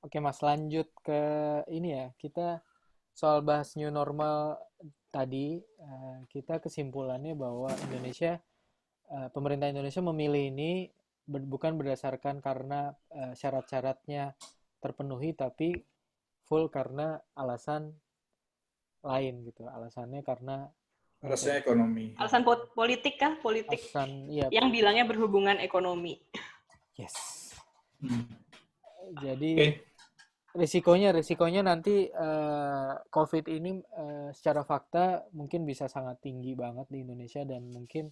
Oke Mas, lanjut ke ini ya. Kita soal bahas new normal tadi, kita kesimpulannya bahwa pemerintah Indonesia memilih ini bukan berdasarkan karena syarat-syaratnya terpenuhi, tapi full karena alasan lain gitu. Alasannya karena Rasanya mungkin ekonomi. Alasan politik kah? Politik alasan, ya, yang bilangnya berhubungan ekonomi. yes. Hmm. Jadi Oke. risikonya nanti COVID ini secara fakta mungkin bisa sangat tinggi banget di Indonesia dan mungkin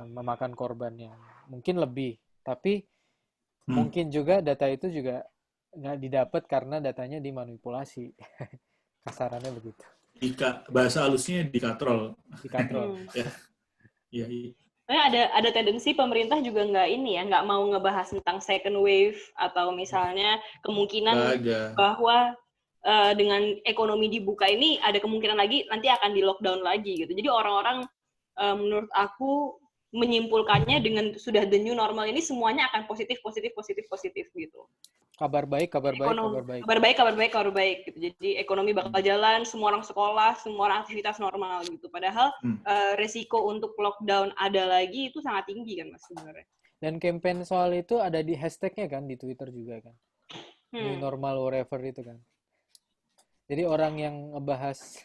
memakan korban yang mungkin lebih. Tapi Hmm. mungkin juga data itu juga nggak didapat karena datanya dimanipulasi. Kasarannya begitu. Bahasa halusnya dikatrol. Dikatrol. Hmm. Ya, ya, iya. Ada tendensi pemerintah juga nggak ini ya, nggak mau ngebahas tentang second wave atau misalnya Nggak kemungkinan ada. bahwa dengan ekonomi dibuka ini ada kemungkinan lagi nanti akan di lockdown lagi gitu. Jadi orang-orang menurut aku menyimpulkannya dengan sudah the new normal ini semuanya akan positif positif positif positif gitu. Kabar baik, kabar baik, Ekonomi kabar baik. kabar baik kabar baik kabar baik gitu. Jadi ekonomi bakal jalan, semua orang sekolah, semua orang aktivitas normal gitu. Padahal Hmm. resiko untuk lockdown ada lagi itu sangat tinggi kan Mas sebenarnya. Dan campaign soal itu ada di hashtagnya kan di Twitter juga kan. New Hmm. normal whatever itu kan. Jadi orang yang ngebahas,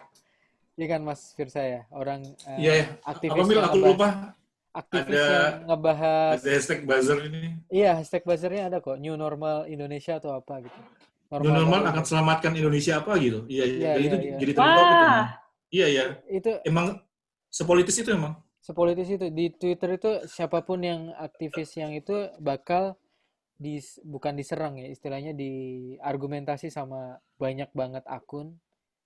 ya kan Mas Firsa ya, orang Iya, ya. Apa aktivis Mil? yang Aku ngebahas, lupa. aktivis Ada yang ngebahas, ada hashtag buzzer ini. iya hashtag buzzernya ada kok, New Normal Indonesia atau apa gitu, New normal baru normal akan Indonesia. selamatkan Indonesia apa gitu. Iya, Iya ya, iya itu iya. jadi trending topik emang. Wah, Iya, ya. Itu Emang sepolitis itu emang. sepolitis itu di Twitter itu siapapun yang aktivis yang itu bakal bukan diserang ya, istilahnya diargumentasi sama banyak banget akun.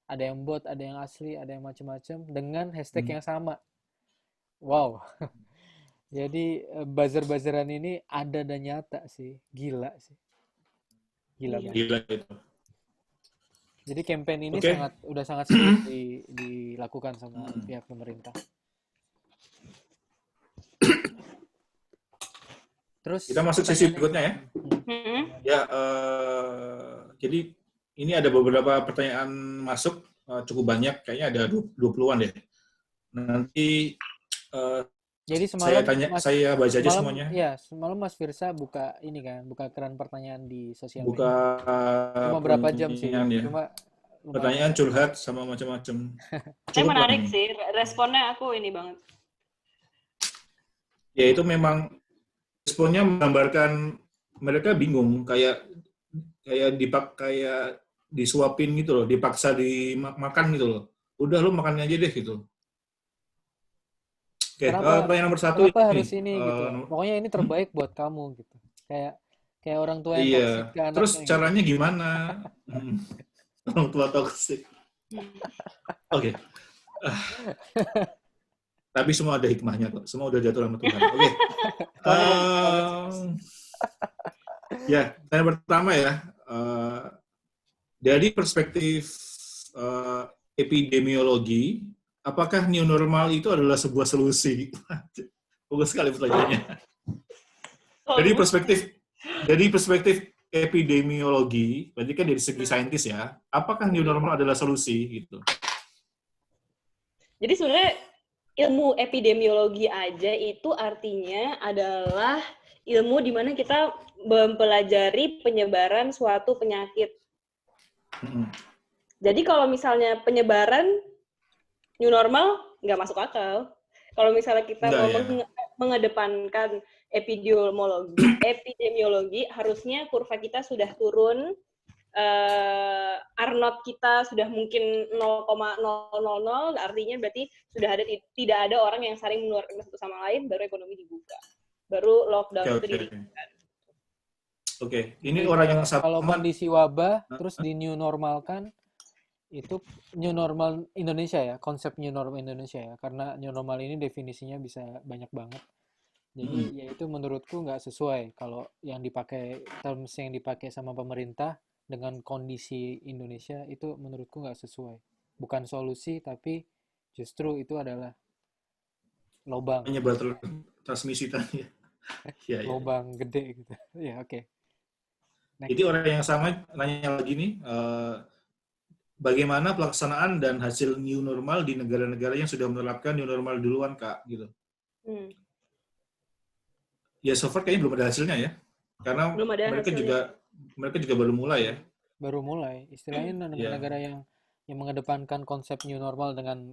Ada yang bot, ada yang asli, ada yang macam-macam dengan hashtag Hmm. yang sama. Wow. Jadi buzzer-buzzeran ini ada dan nyata sih. Gila sih. Gila gila. banget. Gila itu. Jadi campaign ini Oke. udah sangat serius dilakukan sama Hmm. pihak pemerintah. Terus Kita masuk sesi pertanyaannya, berikutnya ya. Hmm. Ya, jadi ini ada beberapa pertanyaan masuk cukup banyak, kayaknya ada 20-an deh. Nanti jadi semalam saya baca aja semalam semuanya. ya semalam Mas Firsa buka ini kan, buka keran pertanyaan di sosial Buka media. Cuma berapa jam sih? pertanyaan ya. Cuma lumayan Pertanyaan banyak. curhat sama macam-macam. Tapi Cukup lah menarik ini. sih, responnya aku ini banget. Ya itu memang responnya menggambarkan mereka bingung, kayak disuapin gitu loh, dipaksa dimakan gitu loh. Udah lu makan aja deh gitu. Oke, Kenapa pertanyaan nomor satu kenapa harus ini. ini gitu? Pokoknya ini Hmm? terbaik buat kamu gitu. Kayak kayak orang tua yang toksik Iya. ke Terus anaknya gitu. caranya gimana? Hmm, orang tua toksik. Oke. Tapi semua ada hikmahnya kok. Semua udah jatuh sama Tuhan. Oke. Comment section. Ya, yang pertama ya. Dari perspektif eh, epidemiologi, apakah new normal itu adalah sebuah solusi? Bagus sekali pertanyaannya. Dari Solusi. perspektif dari perspektif epidemiologi, berarti kan dari segi saintis ya, apakah new normal adalah solusi gitu? Jadi sebenarnya ilmu epidemiologi aja itu artinya adalah ilmu di mana kita mempelajari penyebaran suatu penyakit. Hmm. Jadi kalau misalnya penyebaran new normal nggak masuk akal. Kalau misalnya kita Enggak mau ya. mengedepankan epidemiologi harusnya kurva kita sudah turun, R0 kita sudah mungkin 0,000, artinya berarti sudah tidak ada orang yang saling menularkan satu sama lain, baru ekonomi dibuka, baru lockdown itu Oke. didirikan. Oke, ini Jadi orang yang kalau sama. kondisi wabah terus di new normalkan itu new normal Indonesia ya, konsep new normal Indonesia ya. Karena new normal ini definisinya bisa banyak banget. Jadi Hmm. ya itu menurutku nggak sesuai kalau yang dipakai terms yang dipakai sama pemerintah dengan kondisi Indonesia itu menurutku nggak sesuai. Bukan solusi tapi justru itu adalah lobang, Penyebar transmisi tadi. Ya, ya, ya. lobang gede gitu. Ya oke. Jadi Next. orang yang sama nanya lagi nih, bagaimana pelaksanaan dan hasil new normal di negara-negara yang sudah menerapkan new normal duluan, Kak? Gitu. Hmm. Ya, so far kayaknya belum ada hasilnya ya, karena Belum ada mereka hasilnya. juga baru mulai ya. Baru mulai. Istilahnya Iya. negara-negara yang mengedepankan konsep new normal dengan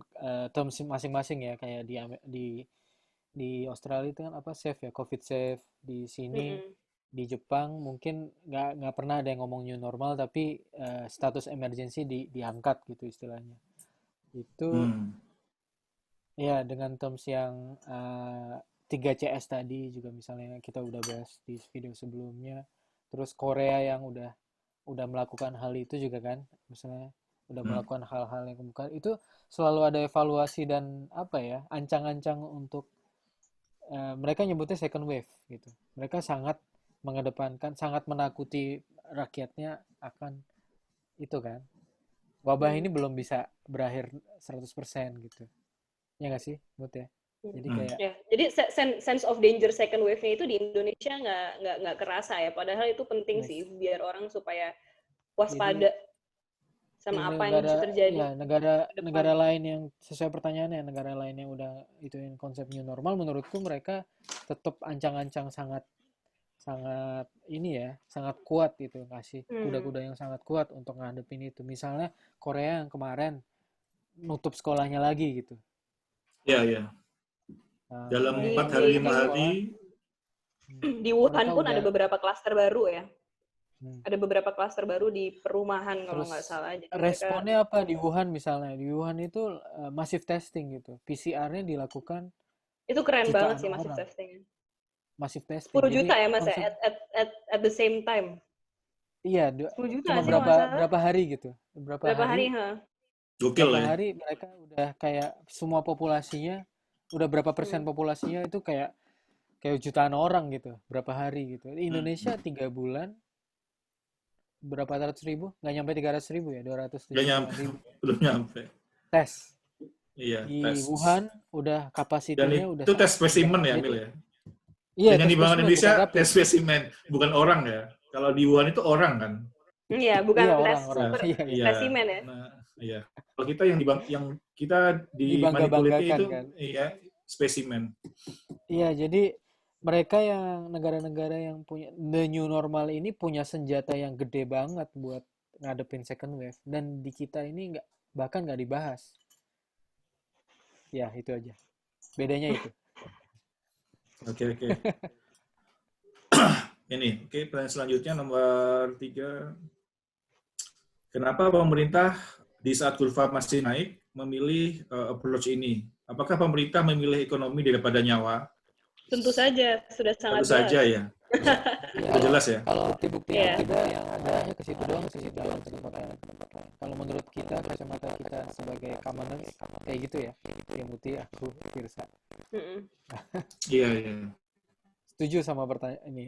terms masing-masing ya, kayak di Australia itu kan apa safe ya, COVID safe. Di sini Mm-mm. di Jepang mungkin nggak pernah ada yang ngomong new normal, tapi status emergency diangkat gitu istilahnya. Itu Hmm. ya dengan terms yang 3CS tadi juga misalnya kita udah bahas di video sebelumnya. Terus Korea yang udah melakukan hal itu juga kan, misalnya udah Hmm. melakukan hal-hal yang bukan itu, selalu ada evaluasi dan apa ya, ancang-ancang untuk mereka nyebutnya second wave gitu. Mereka sangat mengedepankan, sangat menakuti rakyatnya akan itu kan. Wabah Hmm. ini belum bisa berakhir 100% gitu. Ya nggak sih, Mut ya? Jadi Hmm. kayak Ya, jadi sense of danger second wave-nya itu di Indonesia nggak kerasa ya. Padahal itu penting sih yes. biar orang supaya Jadi waspada di sama apa yang bisa negara terjadi ya negara ke depan. negara lain yang sesuai pertanyaannya, negara lain yang udah ituin konsep new normal, menurutku mereka tetap ancang-ancang sangat sangat ini ya, sangat kuat itu, ngasih Hmm. kuda-kuda yang sangat kuat untuk ngadepin itu. Misalnya Korea yang kemarin nutup sekolahnya lagi gitu. Ya, ya. Dalam Di empat Mereka hari di buka lima di hari, sekolah, di Wuhan mereka pun ada udah beberapa klaster baru ya. hmm, Ada beberapa klaster baru di perumahan kalau terus nggak salah. Jadi mereka responnya apa di Wuhan misalnya? Di Wuhan itu massive testing gitu. PCR-nya dilakukan itu keren banget jutaan sih masif orang, testing. massive testing. 10 Jadi juta ya Mas ya konsep at the same time. iya 10 juta cuma sih kalau berapa nggak salah. berapa hari gitu. Berapa Berapa hari hari, ha? gokil berapa ya. hari mereka udah kayak semua populasinya, udah berapa persen Hmm. populasinya itu kayak kayak jutaan orang gitu, berapa hari gitu. Di Hmm. Indonesia 3 bulan berapa ratus ribu, nggak nyampe 300 ribu ya, dua ratus Gak tujuh puluh nyampe, ribu belum nyampe. tes Iya, di tes. Wuhan. Udah Dan kapasitinya udah itu tes sangat spesimen rendah, ya, jadi Mil ya. iya Dengan tes di Bank spesimen bukan Indonesia, rapid. tes spesimen, bukan orang ya. Kalau di Wuhan itu orang kan. Iya, bukan Iya tes orang-orang Nah, iya iya iya. spesimen ya. Nah, iya. Kalau kita yang yang kita dimanipulasi dibangga-banggakan itu, kan. iya, spesimen. Iya, jadi mereka yang negara-negara yang punya the new normal ini punya senjata yang gede banget buat ngadepin second wave, dan di kita ini nggak, bahkan nggak dibahas. Ya, itu aja. Bedanya itu. Oke, oke. Ini, oke, pertanyaan selanjutnya nomor 3. Kenapa pemerintah di saat kurva masih naik memilih approach ini? Apakah pemerintah memilih ekonomi daripada nyawa? Tentu saja, sudah Tentu sangat jelas. saja ya. Ya. Ya, Sudah jelas ya. kalau bukti yang Iya. ada yang adanya ke situ doang sih, jalan ke tempat lain. Kalau menurut kita, kacamata kita sebagai commoners, kayak gitu ya. Yang Muti, aku, Firsa. Mm-mm. Iya, iya. Setuju sama pertanyaan ini,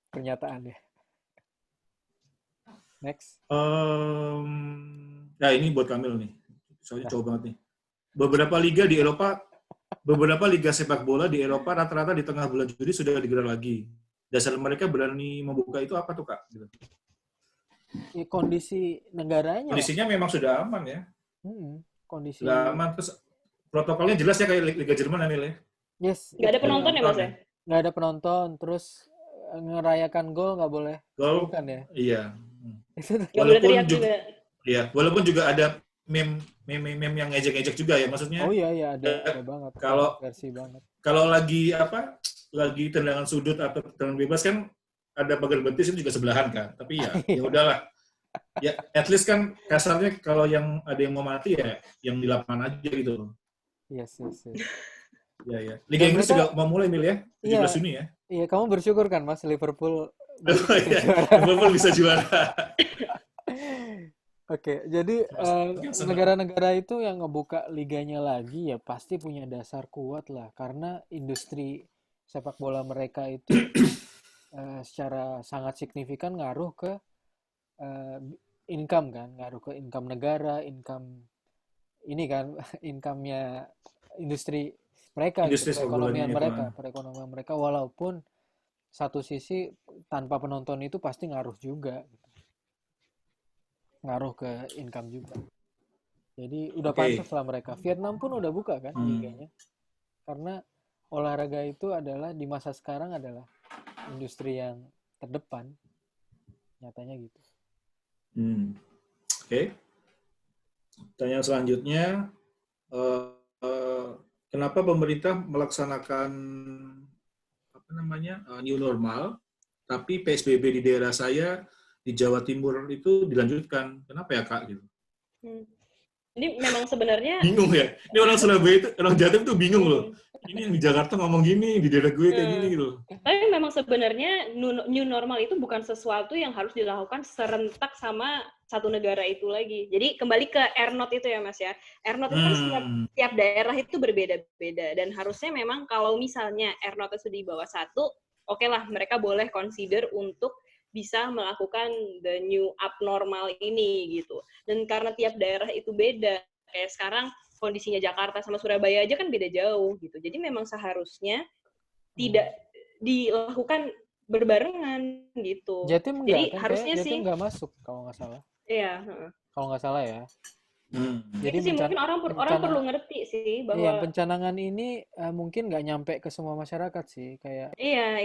pernyataannya. Next. Nah ini buat Kamil nih. Soalnya Nah, jauh banget nih. Beberapa liga sepak bola di Eropa rata-rata di tengah bulan Juli sudah digelar lagi. Dasar mereka berani membuka itu apa tuh, Kak? Gitu. ya, kondisi negaranya lah. Kondisinya memang sudah aman ya. Kondisi Sudah aman. Terus protokolnya jelas ya kayak Liga Jerman Amil ya. yes, Nggak ada itu penonton ya Mas ya? nggak ada penonton, terus ngerayakan gol nggak boleh, Gol, bukan ya? iya. Itu Nggak boleh Walaupun teriak juga, juga. ya, walaupun juga ada meme yang ngejek-ngejek juga ya. Maksudnya oh iya iya ya, ada banget, kalau kontroversi banget. kalau lagi apa? Lagi tendangan sudut atau tendangan bebas kan ada pagar betis itu juga sebelahan kan. Tapi ya udahlah. Ya at least kan kasarnya kalau yang ada yang mau mati ya yang di lapangan aja gitu. Yes. Ya ya. Liga Dan Inggris mereka, juga mau mulai Mil ya, 17 iya Juni ya. iya, kamu bersyukur kan Mas, Liverpool mungkin Oh bisa iya, juara. Liverpool bisa juara. Oke, jadi Makin senang. negara-negara itu yang ngebuka liganya lagi ya pasti punya dasar kuat lah, karena industri sepak bola mereka itu secara sangat signifikan ngaruh ke eh, income kan, ngaruh ke income negara, income ini kan, income-nya industri mereka gitu, Industri sepak bola dunia itu. perekonomian mereka, walaupun satu sisi tanpa penonton itu pasti ngaruh juga, gitu. Ngaruh ke income juga. Jadi udah pantas Oke. lah mereka. Vietnam pun udah buka kan Hmm. liganya. Karena olahraga itu adalah di masa sekarang adalah industri yang terdepan, nyatanya gitu. Hmm. Oke. Pertanyaan selanjutnya, eh, eh, kenapa pemerintah melaksanakan apa namanya new normal, tapi PSBB di daerah saya di Jawa Timur itu dilanjutkan? Kenapa ya Kak? Gitu. Hmm. Jadi memang sebenarnya Bingung ya. Ini orang Surabaya itu, orang Jatim tuh bingung loh. hmm, Ini yang di Jakarta ngomong gini, di daerah gue kayak gini hmm. gitu. Tapi memang sebenarnya new normal itu bukan sesuatu yang harus dilakukan serentak sama satu negara itu lagi. Jadi kembali ke R0 itu ya Mas ya. R0 itu kan Hmm. setiap daerah itu berbeda-beda dan harusnya memang kalau misalnya R0 itu di bawah 1, oke lah mereka boleh consider untuk bisa melakukan the new abnormal ini gitu. Dan karena tiap daerah itu beda, kayak sekarang kondisinya Jakarta sama Surabaya aja kan beda jauh gitu. Jadi memang seharusnya tidak dilakukan berbarengan gitu. Jatim enggak Jadi kan? Kayak harusnya Jatim sih, enggak masuk kalau nggak salah. iya. Heeh. Kalau nggak salah ya. Hmm. Jadi Itu sih mungkin orang perlu ngerti sih iya, bahwa pencanangan ini mungkin nggak nyampe ke semua masyarakat sih. Kayak iya.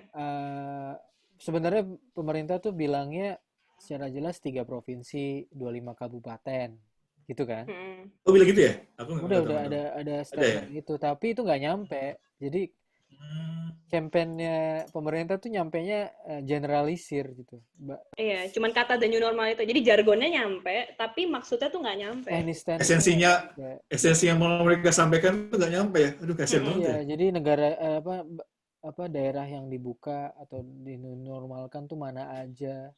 eh, sebenarnya pemerintah tuh bilangnya secara jelas 3 provinsi, 25 kabupaten, gitu kan? Mm. Oh bilang gitu ya? Aku Udah nggak tahu, udah nggak tahu. ada Ada ya? statement itu, tapi itu nggak nyampe. Jadi Hmm. kampanyenya pemerintah tuh nyampenya generalisir gitu. Iya, cuman kata the new normal itu. Jadi jargonnya nyampe, tapi maksudnya tuh nggak nyampe. Teknis-teknisnya nggak Esensinya, nyampe. esensi yang mau mereka sampaikan itu nggak nyampe ya. Aduh, kasihan banget Iya, ya. jadi negara apa daerah yang dibuka atau dinormalkan tuh mana aja,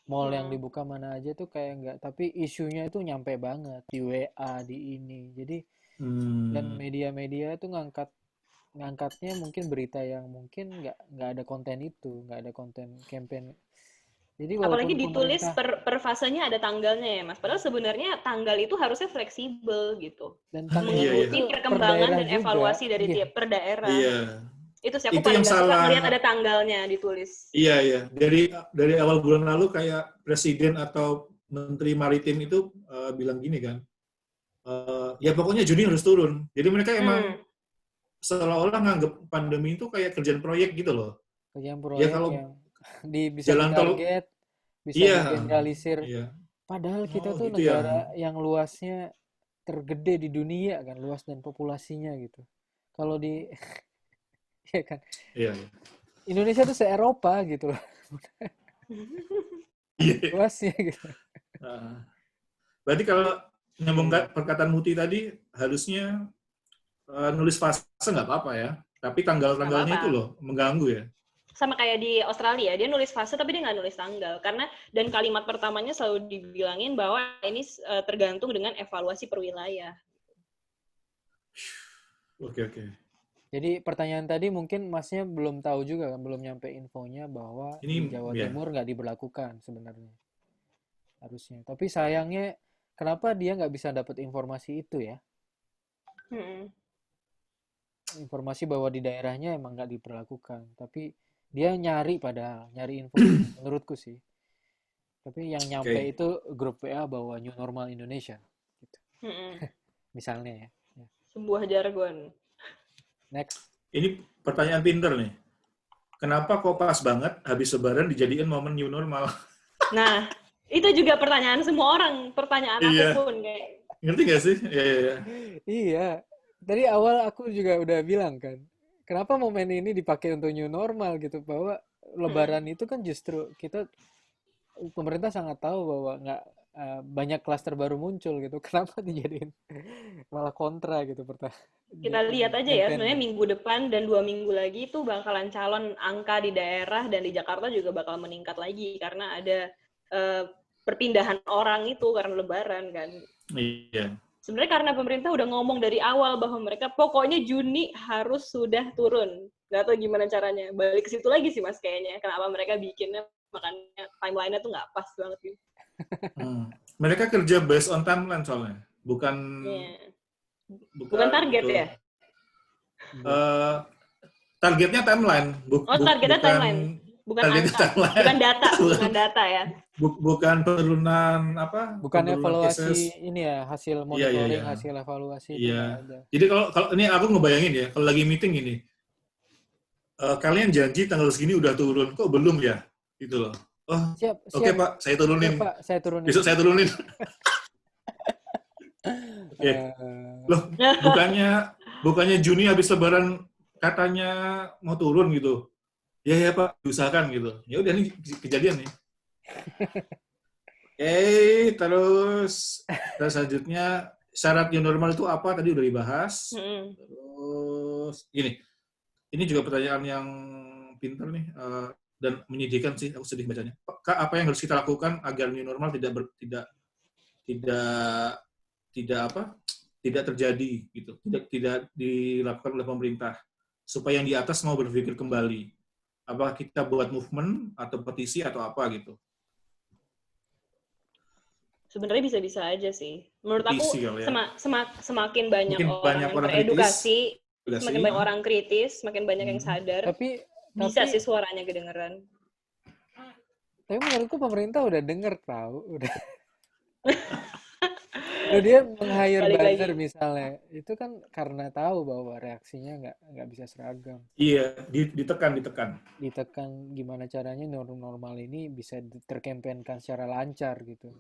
mall yang Mm. dibuka mana aja tuh kayak enggak, tapi isunya itu nyampe banget di WA di ini. Jadi dan Hmm. media-media itu ngangkatnya mungkin berita yang mungkin nggak ada konten itu, nggak ada konten campaign. Jadi walaupun Apalagi ditulis pemerintah per fasenya ada tanggalnya ya, Mas. Padahal sebenarnya tanggal itu harusnya fleksibel gitu. dan Ah, iya, tanggalnya iya. itu Mengikuti per perkembangan daerah dan juga, evaluasi dari iya, tiap per daerah. Iya. Itu sih aku Itu paling yang nggak suka ngelihat salah. ada tanggalnya ditulis. Iya, iya. Dari awal bulan lalu kayak presiden atau menteri maritim itu bilang gini kan. Ya pokoknya Juni harus turun. Jadi mereka emang Hmm. seolah-olah nganggep pandemi itu kayak kerjaan proyek gitu loh. kerjaan Ya proyek kalau yang bisa jalan tol, ditarget, bisa iya, digeneralisir. iya. Padahal kita Oh tuh gitu ya. negara yang luasnya tergede di dunia kan, luas dan populasinya gitu. Kalau di ya kan Iya, iya. Indonesia tuh se-Eropa gitu loh Iya. luasnya gitu. Ah. Berarti kalau Iya, nyambung iya. perkataan Muti tadi, harusnya nulis fase nggak apa-apa ya. Tapi Nggak tanggal-tanggalnya apa-apa. itu loh, mengganggu ya. Sama kayak di Australia, dia nulis fase tapi dia nggak nulis tanggal. Karena dan kalimat pertamanya selalu dibilangin bahwa ini tergantung dengan evaluasi per wilayah. Oke, oke. Jadi pertanyaan tadi mungkin masnya belum tahu juga kan, belum nyampe infonya bahwa Ini di Jawa ya, Timur nggak diberlakukan sebenarnya harusnya. Tapi sayangnya kenapa dia nggak bisa dapat informasi itu ya? Hmm. Informasi bahwa di daerahnya emang nggak diberlakukan. Tapi dia nyari padahal, nyari info itu menurutku sih. Tapi yang nyampe oke. itu grup WA bahwa New Normal Indonesia. Gitu. Hmm. Misalnya ya. Ya. Sebuah jargon. Next. Ini pertanyaan pinter nih. Kenapa kok pas banget habis Lebaran dijadiin momen new normal? Nah, itu juga pertanyaan semua orang, pertanyaan aku Iya, pun kayak. ngerti nggak sih? Iya, iya, iya. Iya. Dari awal aku juga udah bilang kan. Kenapa momen ini dipakai untuk new normal gitu. Bahwa Hmm. Lebaran itu kan justru kita pemerintah sangat tahu bahwa nggak banyak klaster baru muncul gitu. Kenapa dijadiin malah kontra gitu Kita lihat aja ya, sebenarnya kampanyenya. minggu depan dan 2 minggu lagi itu bakalan calon angka di daerah dan di Jakarta juga bakal meningkat lagi karena ada eh, perpindahan orang itu karena Lebaran kan. Iya. Sebenarnya karena pemerintah udah ngomong dari awal bahwa mereka pokoknya Juni harus sudah turun. Nggak tahu gimana caranya. Balik ke situ lagi sih Mas kayaknya. Kenapa mereka bikinnya, makanya timeline-nya tuh nggak pas banget gitu. Hmm. Mereka kerja based on timeline soalnya, bukan Yeah. Bukan bukan target itu. ya? Bukan. Eh, targetnya timeline, Oh, targetnya bukan timeline, bukan targetnya angka, timeline, bukan data, bukan, bukan data ya. bukan penurunan apa, Bukan penurunan evaluasi cases. ini ya, hasil Iya, iya, iya. monitoring, hasil evaluasi itu Iya. nggak ada. Jadi kalau kalau ini aku ngebayangin ya, kalau lagi meeting ini, kalian janji tanggal segini udah turun, kok belum ya? Gitu loh. Oh, Siap, oke siap, Pak, saya siap turunin. Pak, saya turunin. Besok saya turunin. Oke. Eh, Loh, bukannya bukannya Juni habis Lebaran katanya mau turun gitu. Ya ya Pak, diusahakan gitu. Ya udah nih kejadian nih. Terus selanjutnya syarat new normal itu apa? Tadi udah dibahas. Mm-mm. Terus ini juga pertanyaan yang pintar nih dan menyedihkan sih. Aku sedih bacanya. Kak, apa yang harus kita lakukan agar new normal tidak tidak apa? Tidak terjadi gitu. Tidak dilakukan oleh pemerintah supaya yang di atas mau berpikir kembali. Apakah kita buat movement atau petisi atau apa gitu? Sebenarnya bisa-bisa aja sih. Menurut aku Petisi kalau ya. semakin banyak Mungkin orang banyak yang orang kritis, teredukasi, semakin banyak orang kritis, semakin banyak yang sadar, tapi bisa tapi sih suaranya kedengeran. tapi menurutku pemerintah udah denger tahu, udah dia meng-hire Balik buzzer lagi. misalnya, itu kan karena tahu bahwa reaksinya nggak bisa seragam. iya, ditekan. Ditekan gimana caranya normal ini bisa terkampanyekan secara lancar gitu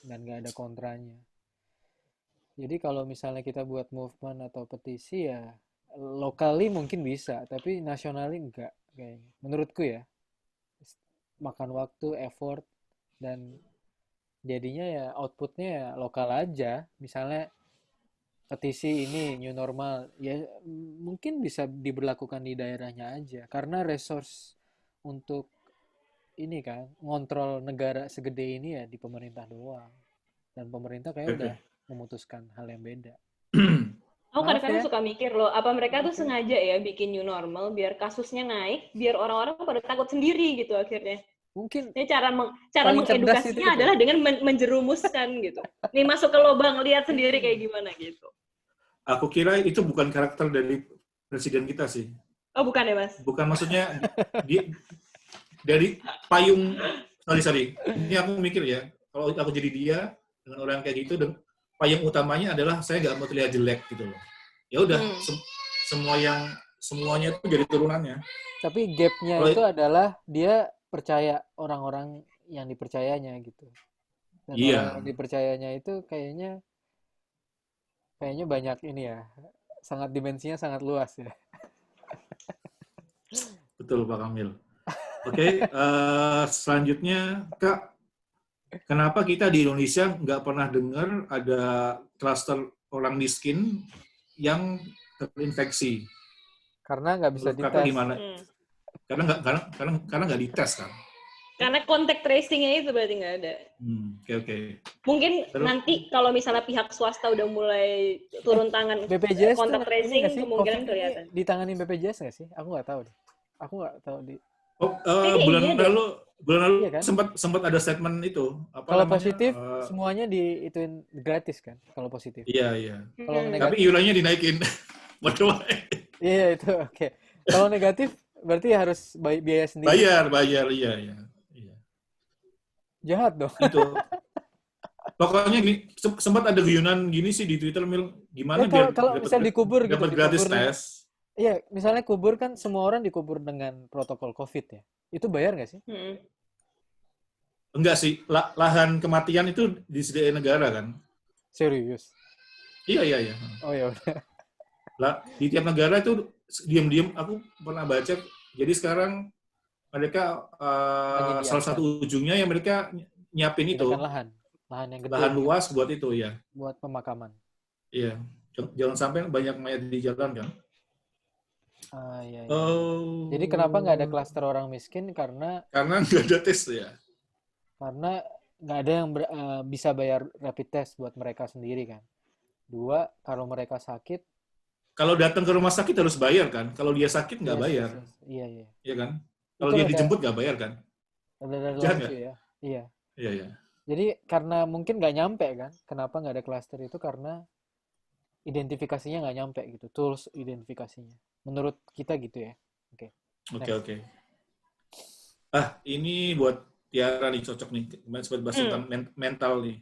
dan nggak ada kontranya. Jadi kalau misalnya kita buat movement atau petisi ya locally mungkin bisa, tapi nationally enggak kayaknya. Menurutku ya, makan waktu, effort, dan jadinya ya outputnya ya lokal aja. Misalnya petisi ini new normal, ya mungkin bisa diberlakukan di daerahnya aja. Karena resource untuk ini kan, ngontrol negara segede ini ya di pemerintah doang. Dan pemerintah kayak udah Oke. memutuskan hal yang beda. Aku Maaf kadang-kadang ya, suka mikir loh, apa mereka tuh maaf ya. sengaja ya bikin new normal biar kasusnya naik, biar orang-orang pada takut sendiri gitu akhirnya. Mungkin Ini cara paling cerdas itu mengedukasinya itu. adalah dengan menjerumuskan gitu. Nih masuk ke lubang, lihat sendiri kayak gimana gitu. Aku kira itu bukan karakter dari presiden kita sih. Oh bukan ya mas? Bukan maksudnya dari payung, sorry. Ini aku mikir ya, kalau aku jadi dia dengan orang kayak gitu, dan payung utamanya adalah saya nggak mau terlihat jelek gitu loh. Ya udah, semuanya itu jadi turunannya. Tapi gapnya Kalau itu adalah dia percaya orang-orang yang dipercayanya gitu. Dan orang iya, yang dipercayanya itu kayaknya banyak ini ya, sangat dimensinya sangat luas ya. betul Pak Kamil. Oke, selanjutnya Kak, kenapa kita di Indonesia nggak pernah dengar ada klaster orang miskin yang terinfeksi? Karena nggak bisa Menurut Kakak dites. gimana? Karena nggak dites kan? Karena contact tracing-nya itu berarti nggak ada. Oke. Mungkin Terus, nanti kalau misalnya pihak swasta udah mulai turun tangan BPJS tuh contact ini nggak tracing, sih, COVID kemungkinan ini kelihatan. ditangani BPJS nggak sih? Aku nggak tahu deh. Aku nggak tahu di. Kayaknya bulan iya deh. lalu Iya kan? sempat ada statement itu, apa Kalau namanya? positif semuanya ituin gratis kan? Kalau positif. Iya. Kalau Tapi negatif, iurannya dinaikin. Waduh, iya itu oke. Kalau negatif berarti harus biaya sendiri. bayar, iya. Jahat dong. Itu. Pokoknya sempat ada guyonan gini sih di Twitter, Mil, gimana Kalau biar kalau misal dikubur gitu, dapat gratis dikubur dengan tes. iya, misalnya kubur kan semua orang dikubur dengan protokol COVID ya. Itu bayar nggak sih? Enggak sih, lahan kematian itu disediain negara kan? Serius? Iya. Oh ya udah. Di tiap negara itu diam-diam, aku pernah baca, jadi sekarang mereka salah Menyediakan, satu ujungnya yang mereka nyiapin menyediakan itu, lahan yang gede lahan luas buat itu ya. buat pemakaman. Iya, jangan sampai banyak mayat di jalan kan. Iya. Oh, Jadi kenapa nggak ada klaster orang miskin? Karena nggak ada tes ya. nggak ada yang bisa bayar rapid test buat mereka sendiri kan. Dua, kalau mereka sakit, Kalau datang ke rumah sakit harus bayar kan? Kalau dia sakit nggak bayar, Iya. ya kan? Kalau Itu dia ada dijemput nggak bayar kan? Jahat lucu nggak? ya. Iya. Iya. Jadi karena mungkin nggak nyampe kan, kenapa nggak ada klaster itu karena identifikasinya nggak nyampe gitu, tools identifikasinya. Menurut kita gitu ya. Oke. Oke, Next. oke. Ini buat Tiara nih, cocok nih. Kemarin sempat bahas tentang mental nih.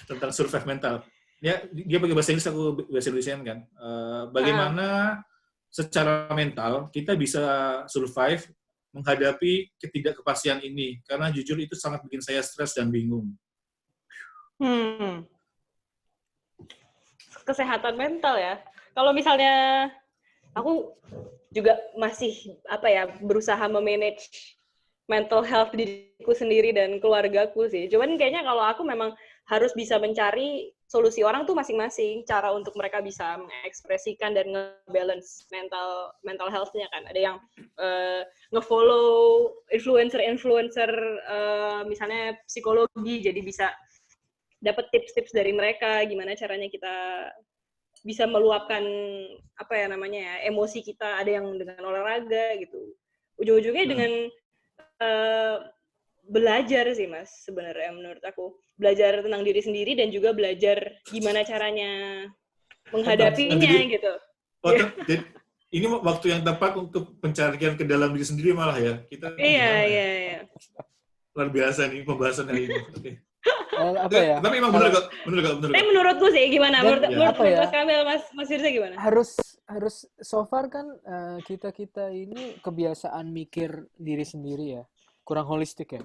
Tentang survive mental. Ya, dia pakai bahasa Inggris, aku bahasa Indonesia kan. Bagaimana secara mental kita bisa survive menghadapi ketidakkepastian ini? Karena jujur itu sangat bikin saya stres dan bingung. Kesehatan mental ya. Kalau misalnya aku juga masih berusaha memanage mental health diriku sendiri dan keluargaku sih. Cuman kayaknya kalau aku memang harus bisa mencari solusi orang tuh masing-masing, cara untuk mereka bisa mengekspresikan dan nge-balance mental health-nya kan. Ada yang nge-follow influencer misalnya psikologi, jadi bisa dapat tips-tips dari mereka gimana caranya kita bisa meluapkan emosi kita. Ada yang dengan olahraga gitu, ujung-ujungnya dengan belajar sih Mas, sebenarnya menurut aku belajar tentang diri sendiri dan juga belajar gimana caranya menghadapinya gitu. Ini waktu yang tepat untuk pencarian ke dalam diri sendiri malah ya. Kita Iya. Luar biasa nih pembahasan hari ini. Oke. Apa ya? Tapi emang bener gak? Tapi menurutku sih gimana? Menurut ya? Mas Kamil, Mas Firza gimana? Harus so far kan kita ini kebiasaan mikir diri sendiri ya, kurang holistik ya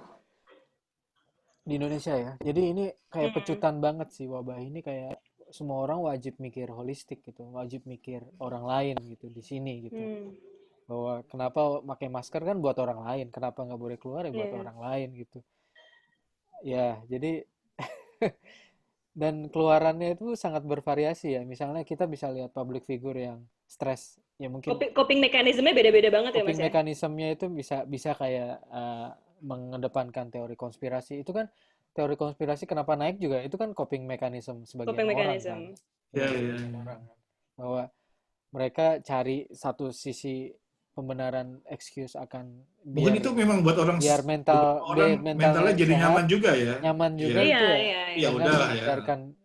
di Indonesia ya. Jadi ini kayak pecutan banget sih wabah ini, kayak semua orang wajib mikir holistik gitu, wajib mikir orang lain gitu di sini gitu. Bahwa kenapa pakai masker kan buat orang lain, kenapa nggak boleh keluar ya buat orang lain gitu. Ya, jadi dan keluarannya itu sangat bervariasi ya. Misalnya kita bisa lihat public figure yang stres, ya mungkin coping mekanismenya beda-beda banget ya Mas coping ya. mekanismenya itu bisa kayak mengedepankan teori konspirasi. Itu kan teori konspirasi kenapa naik juga itu kan coping mekanisme sebagian orang kan. Orang kan. Bahwa mereka cari satu sisi pembenaran excuse akan mungkin itu memang buat orang biar mentalnya jadi sehat, nyaman juga ya. Nyaman juga itu ya. Iya udahlah ya.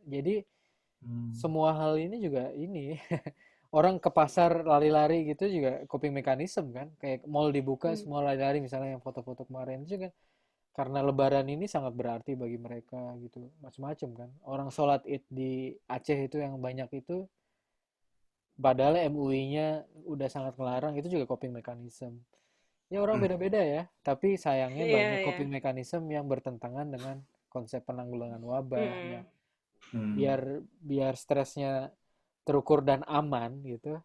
Jadi semua hal ini juga orang ke pasar lari-lari gitu juga coping mekanisme kan. Kayak mall dibuka semua lari-lari, misalnya yang foto-foto kemarin itu juga karena lebaran ini sangat berarti bagi mereka gitu. Macam-macam kan. Orang sholat Id di Aceh itu yang banyak itu padahal MUI-nya udah sangat melarang, itu juga coping mekanisme. Ya orang beda-beda ya, tapi sayangnya banyak coping mekanisme yang bertentangan dengan konsep penanggulangan wabah ya. Biar stresnya terukur dan aman gitu.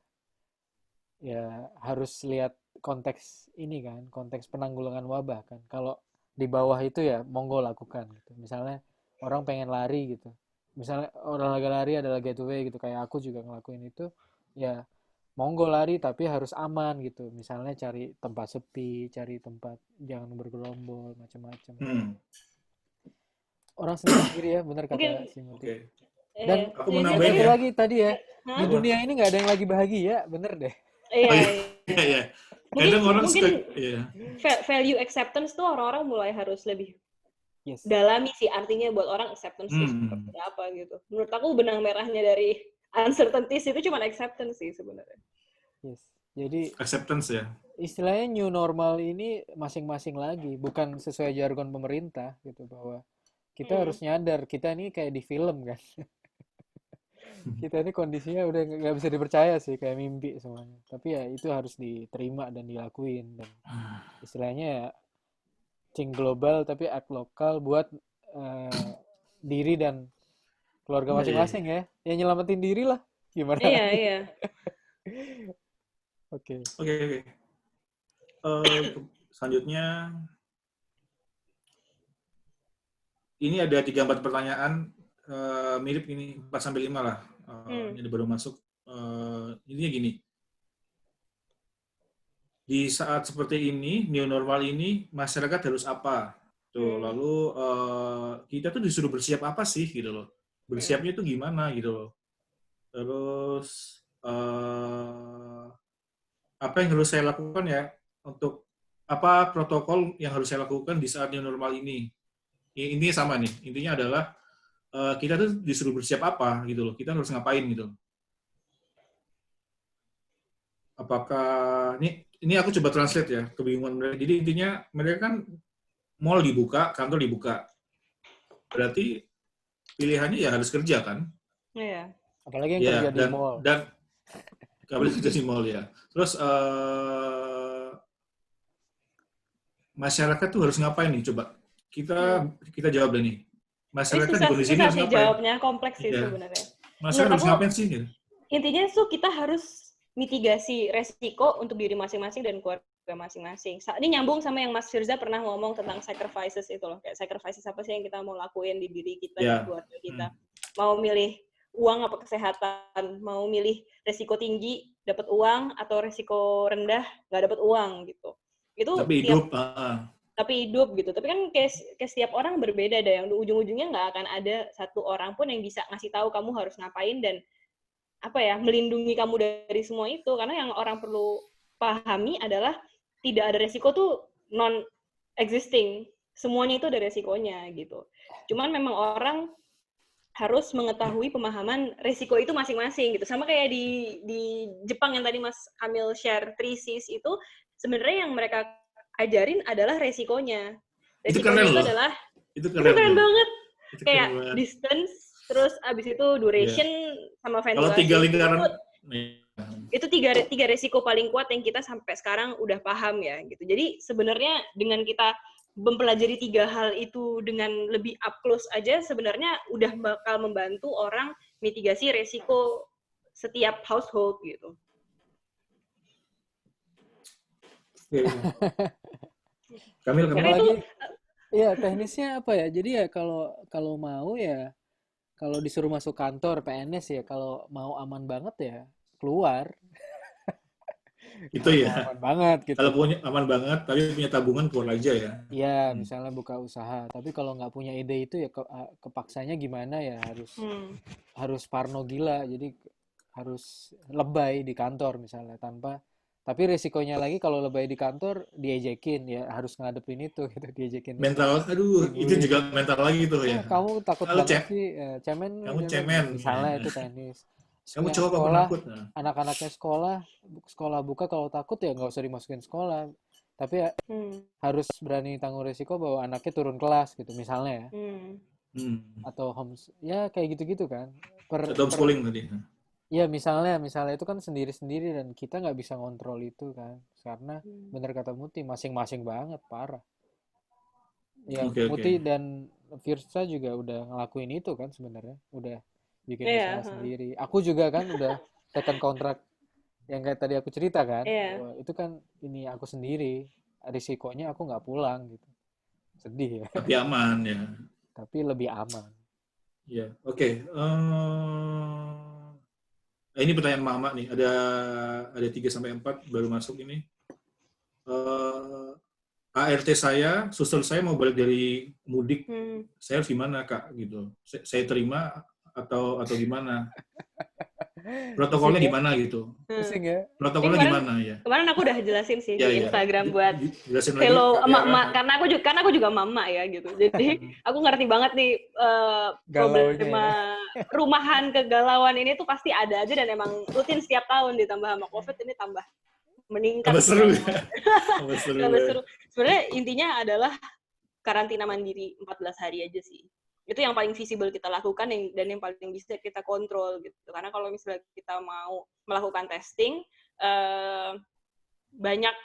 Ya harus lihat konteks ini kan, konteks penanggulangan wabah kan. Kalau di bawah itu ya monggo lakukan gitu. Misalnya orang pengen lari gitu. Misalnya olahraga lari adalah gateway gitu, kayak aku juga ngelakuin itu. Ya monggo lari tapi harus aman gitu. Misalnya cari tempat sepi, cari tempat jangan bergerombol, macam-macam. Orang sendiri ya, benar kata si Muti. Dan aku mau nambahin lagi tadi ya, di dunia ini nggak ada yang lagi bahagia, bener deh. Iya. Mungkin value acceptance tuh orang-orang mulai harus lebih dalami sih, artinya buat orang acceptance itu seperti apa gitu. Menurut aku benang merahnya dari uncertainties itu cuma acceptance sih sebenarnya. Yes. Jadi acceptance ya. Istilahnya new normal ini masing-masing lagi, bukan sesuai jargon pemerintah gitu, bahwa kita harus nyadar kita ini kayak di film kan. Kita ini kondisinya udah nggak bisa dipercaya sih, kayak mimpi semuanya. Tapi ya itu harus diterima dan dilakuin, dan istilahnya ya think global tapi act lokal buat diri dan keluarga masing-masing ya. Ya nyelamatin diri lah. Gimana? Iya. Oke. Selanjutnya ini ada 3-4 pertanyaan mirip ini 4-5 lah. Ini baru masuk. Intinya gini. Di saat seperti ini, new normal ini, masyarakat harus apa? Tuh, lalu kita tuh disuruh bersiap apa sih gitu loh. Bersiapnya itu gimana gitu loh. Terus apa yang harus saya lakukan ya untuk apa protokol yang harus saya lakukan di saat new normal ini. Intinya sama nih. Intinya adalah kita tuh disuruh bersiap apa gitu loh. Kita harus ngapain gitu loh. apakah ini aku coba translate ya kebingungan mereka. Jadi intinya mereka kan mall dibuka, kantor dibuka. Berarti pilihannya ya harus kerja kan? Iya. Apalagi yang Ya, kerja di mall. dan nggak boleh kerja di mall ya. Terus masyarakat tuh harus ngapain nih? Coba kita jawab deh nih. Ini Masyarakat di kondisi ini susah harus sih ngapain? jawabnya, kompleks sih Iya. sebenarnya. Masyarakat Menurut harus aku, ngapain sih? Gitu? intinya tuh kita harus mitigasi resiko untuk diri masing-masing dan keluarga masing-masing. Ini nyambung sama yang Mas Firza pernah ngomong tentang sacrifices itu loh. Kayak sacrifices apa sih yang kita mau lakuin di diri kita dan keluarga kita. Mau milih uang apa kesehatan, mau milih resiko tinggi dapat uang atau resiko rendah nggak dapat uang gitu. Itu tapi hidup, tapi hidup gitu. Tapi kan kayak setiap orang berbeda, ada yang ujung-ujungnya nggak akan ada satu orang pun yang bisa ngasih tahu kamu harus ngapain dan apa ya, melindungi kamu dari semua itu. Karena yang orang perlu pahami adalah tidak ada resiko tuh non-existing. Semuanya itu ada resikonya gitu. Cuman memang orang harus mengetahui pemahaman resiko itu masing-masing gitu. Sama kayak di Jepang yang tadi Mas Kamil share 3Cs itu, sebenarnya yang mereka ajarin adalah resikonya. Resikonya itu adalah itu keren banget. Itu kayak keren distance, terus abis itu duration sama ventilasi. Kalau 3 lingkaran itu tiga resiko paling kuat yang kita sampai sekarang udah paham ya gitu. Jadi sebenarnya dengan kita mempelajari 3 hal itu dengan lebih up close aja, sebenarnya udah bakal membantu orang mitigasi resiko setiap household gitu. Kamil. Iya, teknisnya apa ya? Jadi ya kalau mau ya, kalau disuruh masuk kantor PNS ya, kalau mau aman banget ya keluar. Itu ya. Aman banget gitu. Kalau punya aman banget, tapi punya tabungan keluar aja ya. Iya, misalnya buka usaha. Tapi kalau nggak punya ide itu ya kepaksanya gimana ya, harus parno gila. Jadi harus lebay di kantor misalnya tapi resikonya lagi kalau lebay di kantor diejekin, ya harus ngadepin itu gitu, diejekin. Mental, itu juga mental lagi tuh ya. Kamu takut banget sih, cemen. Kamu cemen. Misalnya itu teknis. Kamu cowok apa penakut? Anak-anaknya sekolah buka, kalau takut ya nggak usah dimasukin sekolah. Tapi ya harus berani tanggung resiko bahwa anaknya turun kelas gitu misalnya ya. Atau ya kayak gitu-gitu kan. Homeschooling tadi. Ya misalnya itu kan sendiri-sendiri dan kita nggak bisa ngontrol itu kan, karena bener kata Muti, masing-masing banget, parah. Ya Muti dan Firsa juga udah ngelakuin itu kan sebenarnya, udah bikin usaha sendiri. Aku juga kan udah tekan kontrak yang kayak tadi aku cerita kan, itu kan ini aku sendiri, risikonya aku nggak pulang gitu, sedih ya. Tapi aman ya. Tapi lebih aman. Ya, oke. Ini pertanyaan Mama nih, ada 3-4 baru masuk ini. ART saya, suster saya mau balik dari mudik, saya harus gimana Kak? Gitu. Saya terima atau gimana? Protokolnya gimana gitu? Pusing ya? Protokolnya gimana ya? Kemarin aku udah jelasin sih di Instagram buat fellow emak-emak, karena aku juga mama ya gitu. Jadi aku ngerti banget nih problema rumahan kegalauan ini tuh pasti ada aja dan emang rutin setiap tahun, ditambah sama COVID ini tambah meningkat. Tambah seru. Tambah seru. Sebenarnya intinya adalah karantina mandiri 14 hari aja sih. Itu yang paling visible kita lakukan dan yang paling bisa kita kontrol gitu. Karena kalau misalnya kita mau melakukan testing, banyak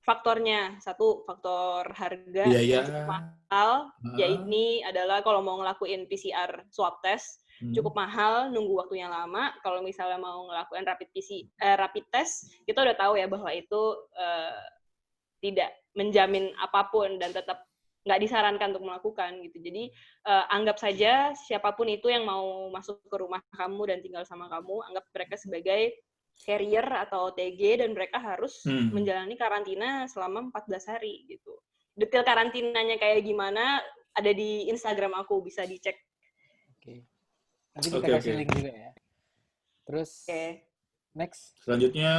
faktornya. Satu, faktor harga cukup mahal. Ya ini adalah kalau mau ngelakuin PCR swab test cukup mahal, nunggu waktunya lama. Kalau misalnya mau ngelakuin rapid test, kita udah tahu ya bahwa itu tidak menjamin apapun dan tetap nggak disarankan untuk melakukan gitu. Jadi anggap saja siapapun itu yang mau masuk ke rumah kamu dan tinggal sama kamu, anggap mereka sebagai carrier atau OTG dan mereka harus menjalani karantina selama 14 hari gitu. Detail karantinanya kayak gimana ada di Instagram aku, bisa dicek. Oke. Nanti kita kasih link juga ya. Terus next. Selanjutnya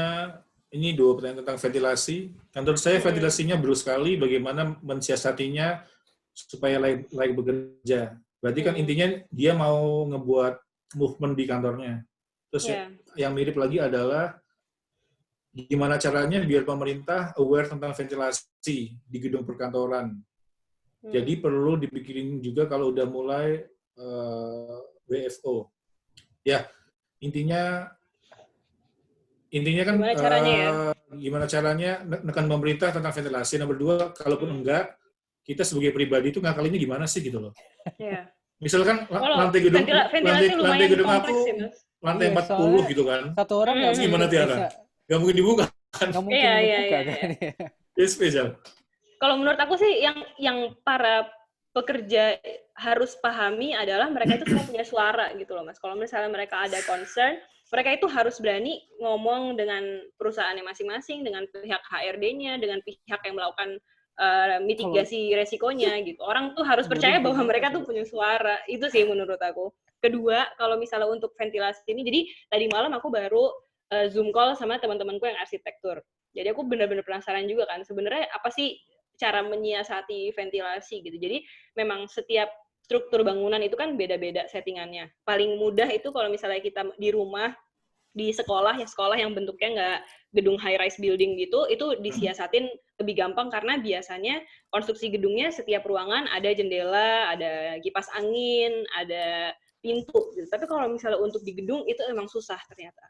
ini 2 pertanyaan tentang ventilasi. Kantor saya ventilasinya buruk sekali, bagaimana mensiasatinya supaya layak bekerja. Berarti kan intinya dia mau ngebuat movement di kantornya. Terus yang mirip lagi adalah gimana caranya biar pemerintah aware tentang ventilasi di gedung perkantoran. Jadi perlu dipikirin juga kalau udah mulai WFO. Ya, intinya kan Gimana caranya ya? gimana caranya nekan pemerintah tentang ventilasi. Nomor 2, kalaupun enggak, kita sebagai pribadi itu ngakalinnya gimana sih gitu loh. Iya. Misalkan Kalau lantai gedung ventilasi lantai lumayan gedung kompleks aku sih, Mas. lantai Iya, 40 soalnya gitu kan. satu orang nggak Terus Mhm. gimana mungkin Tiara? bisa, Nggak mungkin dibuka. nggak mungkin Iya, iya, ngebuka iya, kan iya. ya. Itu spesial. Kalau menurut aku sih yang para pekerja harus pahami adalah mereka itu semua punya suara gitu loh, Mas. Kalau misalnya mereka ada concern, mereka itu harus berani ngomong dengan perusahaannya masing-masing, dengan pihak HRD-nya, dengan pihak yang melakukan Kalau mitigasi resikonya gitu. Orang tuh harus menurut percaya bahwa gua mereka tuh punya suara. Itu sih menurut aku. Kedua, kalau misalnya untuk ventilasi ini, jadi tadi malam aku baru Zoom call sama teman-temanku yang arsitektur. Jadi aku benar-benar penasaran juga kan, sebenarnya apa sih cara menyiasati ventilasi gitu. Jadi memang setiap struktur bangunan itu kan beda-beda settingannya. Paling mudah itu kalau misalnya kita di rumah, di sekolah yang bentuknya nggak gedung high rise building gitu, itu disiasatin lebih gampang karena biasanya konstruksi gedungnya setiap ruangan ada jendela, ada kipas angin, ada pintu gitu. Tapi kalau misalnya untuk di gedung itu emang susah ternyata.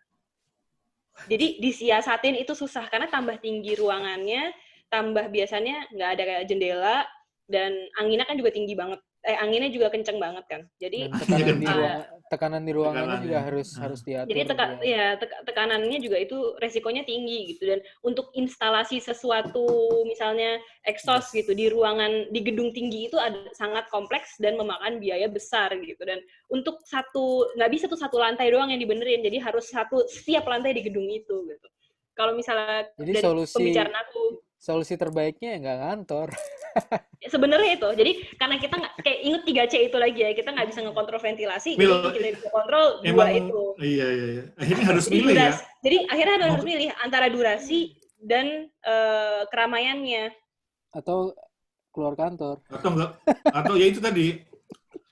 Jadi disiasatin itu susah karena tambah tinggi ruangannya, tambah biasanya nggak ada kayak jendela, dan anginnya kan juga tinggi banget. Anginnya juga kenceng banget kan. Jadi dan Iya kan tekanan di ruangannya juga tekanannya. harus jadi diatur biar tekanannya juga itu resikonya tinggi gitu. Dan untuk instalasi sesuatu misalnya exhaust gitu di ruangan di gedung tinggi itu sangat kompleks dan memakan biaya besar gitu. Dan untuk nggak bisa tuh satu lantai doang yang dibenerin, jadi harus setiap lantai di gedung itu gitu. Kalau misalnya jadi dari pembicaraan aku, solusi terbaiknya ya nggak ngantor. sebenarnya itu, jadi karena kita nggak kayak inget 3C itu lagi ya, kita nggak bisa ngekontrol ventilasi, Mil, jadi kita bisa kontrol dua emang itu. iya. Akhirnya harus Jadi milih ya. jadi akhirnya harus milih antara durasi dan keramaiannya. Atau keluar kantor. Atau ya itu tadi.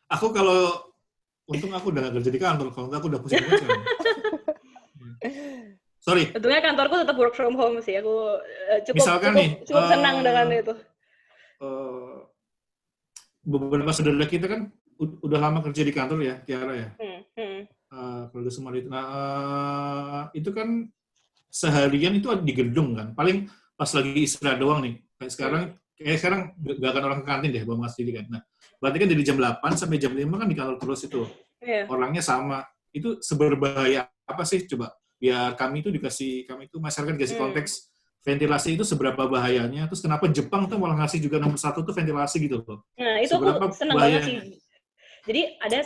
Aku kalau untung aku udah nggak kerja di kantor, kalau aku udah pusing banget sekarang. Sorry. Tentunya kantorku tetap work from home sih. Aku Misalkan nih, cukup senang dengan itu. Beberapa saudara kita kan udah lama kerja di kantor ya, Tiara ya. Keluarga semua itu. Nah, itu kan seharian itu di gedung kan. Paling pas lagi istirahat doang nih. Kayak sekarang gak akan orang ke kantin deh, bawa Mas Didi kan. Nah, berarti kan dari jam 8 sampai jam 5 kan di kantor terus itu. Orangnya sama. Itu seberbahaya apa sih coba? Biar kami itu masyarakat dikasih konteks ventilasi itu seberapa bahayanya. Terus kenapa Jepang tuh malah ngasih juga nomor 1 tuh ventilasi gitu loh. Nah, itu seberapa aku senang banget sih. Jadi ada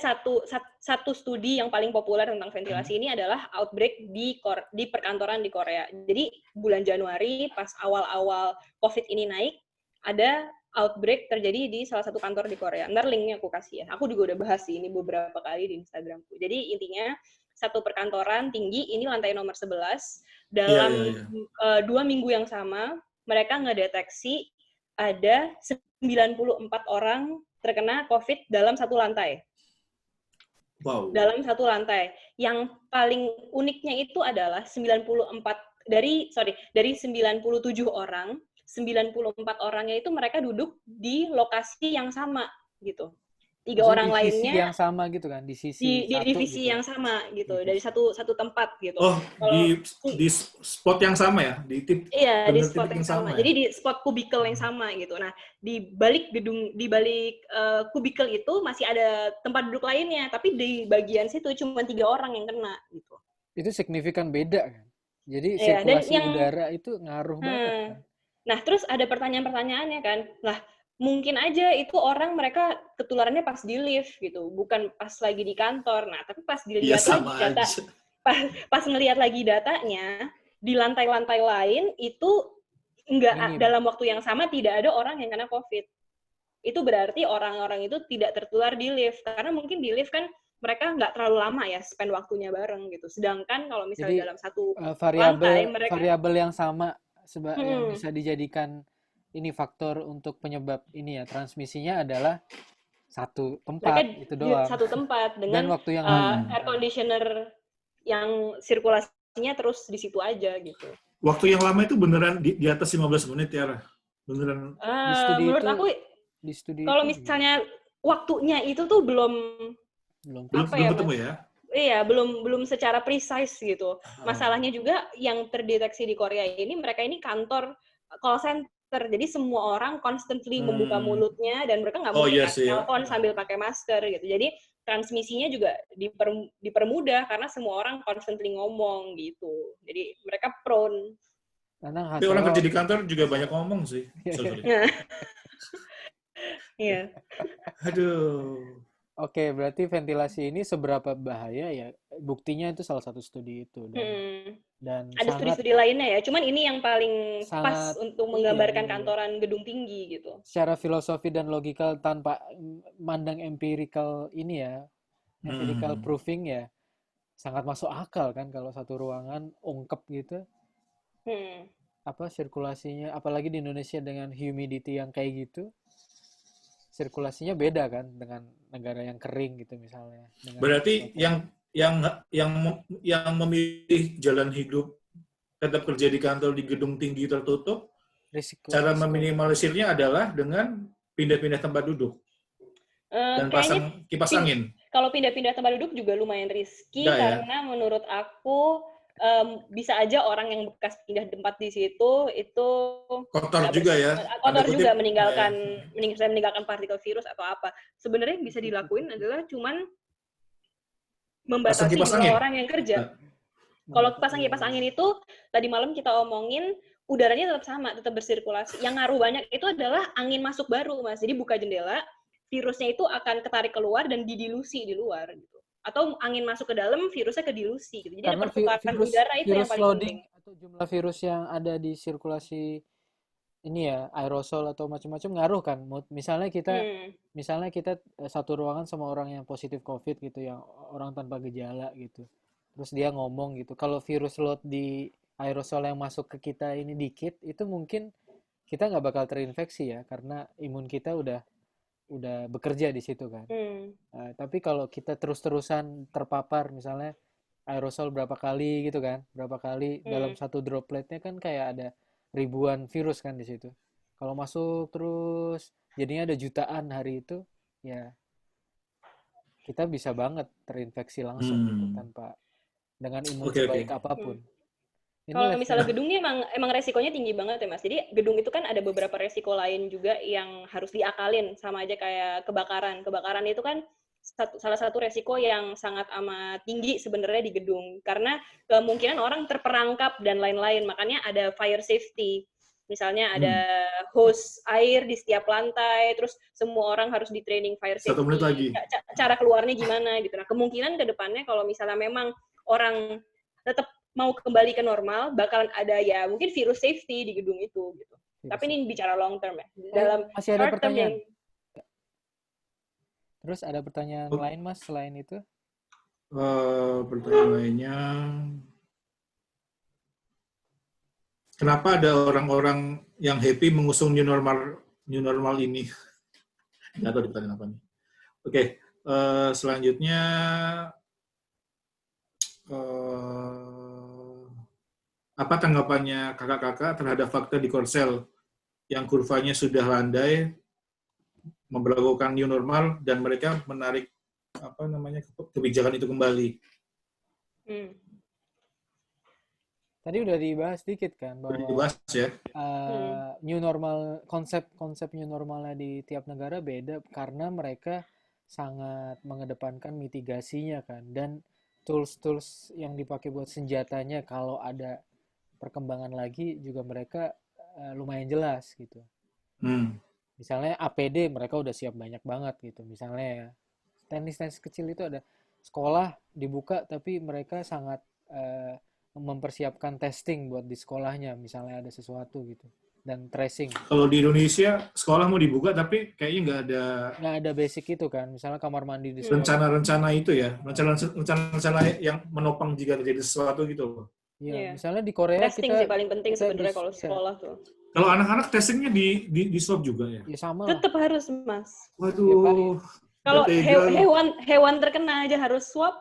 satu studi yang paling populer tentang ventilasi ini adalah outbreak di perkantoran di Korea. Jadi bulan Januari pas awal-awal COVID ini naik, ada outbreak terjadi di salah satu kantor di Korea. Ntar linknya aku kasih ya. Aku juga udah bahas sih ini beberapa kali di Instagramku. Jadi intinya satu perkantoran tinggi, ini lantai nomor 11, dalam 2 minggu yang sama, mereka ngedeteksi ada 94 orang terkena COVID dalam satu lantai. Wow. Dalam satu lantai. Yang paling uniknya itu adalah dari 97 orang, 94 orangnya itu mereka duduk di lokasi yang sama gitu. 3 orang di lainnya sisi yang sama gitu kan, di sisi di divisi gitu. yang sama gitu, dari satu tempat gitu. Oh, di spot yang sama ya, di spot yang sama. Jadi di spot kubikel yang sama gitu. Nah, di balik kubikel itu masih ada tempat duduk lainnya, tapi di bagian situ cuma 3 orang yang kena gitu. Itu signifikan beda kan. Jadi sirkulasi udara itu ngaruh banget kan. Nah, terus ada pertanyaan-pertanyaannya kan. Lah, mungkin aja itu mereka ketularannya pas di lift gitu, bukan pas lagi di kantor. Nah, tapi pas dilihat lagi pas ngelihat lagi datanya, di lantai-lantai lain itu enggak dalam waktu yang sama tidak ada orang yang kena COVID. Itu berarti orang-orang itu tidak tertular di lift, karena mungkin di lift kan mereka nggak terlalu lama ya spend waktunya bareng gitu. Sedangkan kalau misalnya dalam satu lantai mereka variabel yang sama yang bisa dijadikan ini faktor untuk penyebab ini ya transmisinya adalah satu tempat mereka itu doang. Satu tempat dengan waktu yang air conditioner yang sirkulasinya terus di situ aja gitu. waktu yang lama itu beneran di atas 15 menit ya, Ra? Beneran. Di studi Menurut itu, aku di studi kalau itu misalnya waktunya itu tuh belum belum Belum apa belum ya ketemu Mas? ya? Iya, belum secara precise gitu. Oh. Masalahnya juga yang terdeteksi di Korea ini, mereka ini kantor call center. Jadi semua orang constantly membuka mulutnya dan mereka nggak Oh mungkin iya sih ya. telepon sambil pakai masker gitu. Jadi transmisinya juga dipermudah karena semua orang constantly ngomong gitu. Jadi mereka prone. karena Tapi orang HCO. kerja di kantor juga banyak ngomong sih. Sorry. Nah, iya. Aduh. Oke, berarti ventilasi ini seberapa bahaya ya? Buktinya itu salah satu studi itu dan Ada sangat studi-studi lainnya ya. Cuman ini yang paling pas sangat untuk iya menggambarkan iya. kantoran gedung tinggi gitu. Secara filosofi dan logikal tanpa mandang empirical ini ya, empirical Hmm. proving ya, sangat masuk akal kan kalau satu ruangan ungkep gitu, Hmm. apa sirkulasinya, apalagi di Indonesia dengan humidity yang kayak gitu, sirkulasinya beda kan dengan negara yang kering gitu misalnya. Berarti yang memilih jalan hidup tetap kerja di kantor di gedung tinggi tertutup, cara risiko meminimalisirnya adalah dengan pindah-pindah tempat duduk dan Kayaknya pasang kipas angin. kalau pindah-pindah tempat duduk juga lumayan risky Enggak ya? karena menurut aku bisa aja orang yang bekas pindah tempat di situ itu Kotor nggak juga ya. kotor Tanda juga kutip, meninggalkan partikel virus atau apa. Sebenarnya yang bisa dilakuin adalah cuman pasang membatasi kipas jumlah angin. orang yang kerja. Kalau pasang kipas angin itu tadi malam kita omongin udaranya tetap sama, tetap bersirkulasi. Yang ngaruh banyak itu adalah angin masuk baru, Mas. Jadi buka jendela, virusnya itu akan ketarik keluar dan didilusi di luar gitu. Atau angin masuk ke dalam, virusnya kedilusi gitu. Jadi ada karena pertukaran udara itu yang virus paling loading penting. atau jumlah virus yang ada di sirkulasi ini ya aerosol atau macam-macam ngaruh kan. Misalnya kita satu ruangan sama orang yang positif COVID gitu, yang orang tanpa gejala gitu. Terus dia ngomong gitu. Kalau virus load di aerosol yang masuk ke kita ini dikit, itu mungkin kita nggak bakal terinfeksi ya, karena imun kita udah bekerja di situ kan. Tapi kalau kita terus-terusan terpapar, misalnya aerosol berapa kali gitu kan, berapa kali dalam satu dropletnya kan kayak ada ribuan virus kan di situ. Kalau masuk terus, jadinya ada jutaan hari itu, ya kita bisa banget terinfeksi langsung gitu tanpa dengan imun Oke. sebaik apapun. Ini Kalau level misalnya gedung ini emang resikonya tinggi banget ya Mas. Jadi gedung itu kan ada beberapa resiko lain juga yang harus diakalin, sama aja kayak kebakaran. Kebakaran itu kan salah satu resiko yang sangat amat tinggi sebenarnya di gedung karena kemungkinan orang terperangkap dan lain-lain. Makanya ada fire safety. Misalnya ada hose air di setiap lantai, terus semua orang harus di training fire safety. 1 menit lagi. Cara keluarnya gimana gitu. Nah, kemungkinan ke depannya kalau misalnya memang orang tetap mau kembali ke normal, bakalan ada ya mungkin virus safety di gedung itu gitu. Tapi ini bicara long term ya. Dalam masih ada short term pertanyaan. yang Terus ada pertanyaan lain Mas selain itu? Pertanyaan lainnya, kenapa ada orang-orang yang happy mengusung new normal ini? Nggak tahu ditanya apa nih. Oke, selanjutnya apa tanggapannya kakak-kakak terhadap fakta di Korsel yang kurvanya sudah landai memberlakukan new normal dan mereka menarik kebijakan itu kembali? Tadi udah dibahas dikit kan bahwa dibahas ya. New normal, konsep new normalnya di tiap negara beda karena mereka sangat mengedepankan mitigasinya kan, dan tools yang dipakai buat senjatanya kalau ada perkembangan lagi juga mereka lumayan jelas gitu. Misalnya APD mereka udah siap banyak banget gitu. Misalnya ya, tenis kecil itu ada sekolah dibuka tapi mereka sangat mempersiapkan testing buat di sekolahnya misalnya ada sesuatu gitu, dan tracing. Kalau di Indonesia sekolah mau dibuka tapi kayaknya nggak ada basic itu kan, misalnya kamar mandi di sekolah. Rencana-rencana itu ya, rencana yang menopang jika terjadi sesuatu gitu. Iya, misalnya di Korea testing sih paling penting sebenarnya kalau sekolah tuh. Kalau anak-anak testingnya di swab juga ya? Ya sama. Tetap harus Mas. Waduh. Kalau hewan terkena aja harus swab.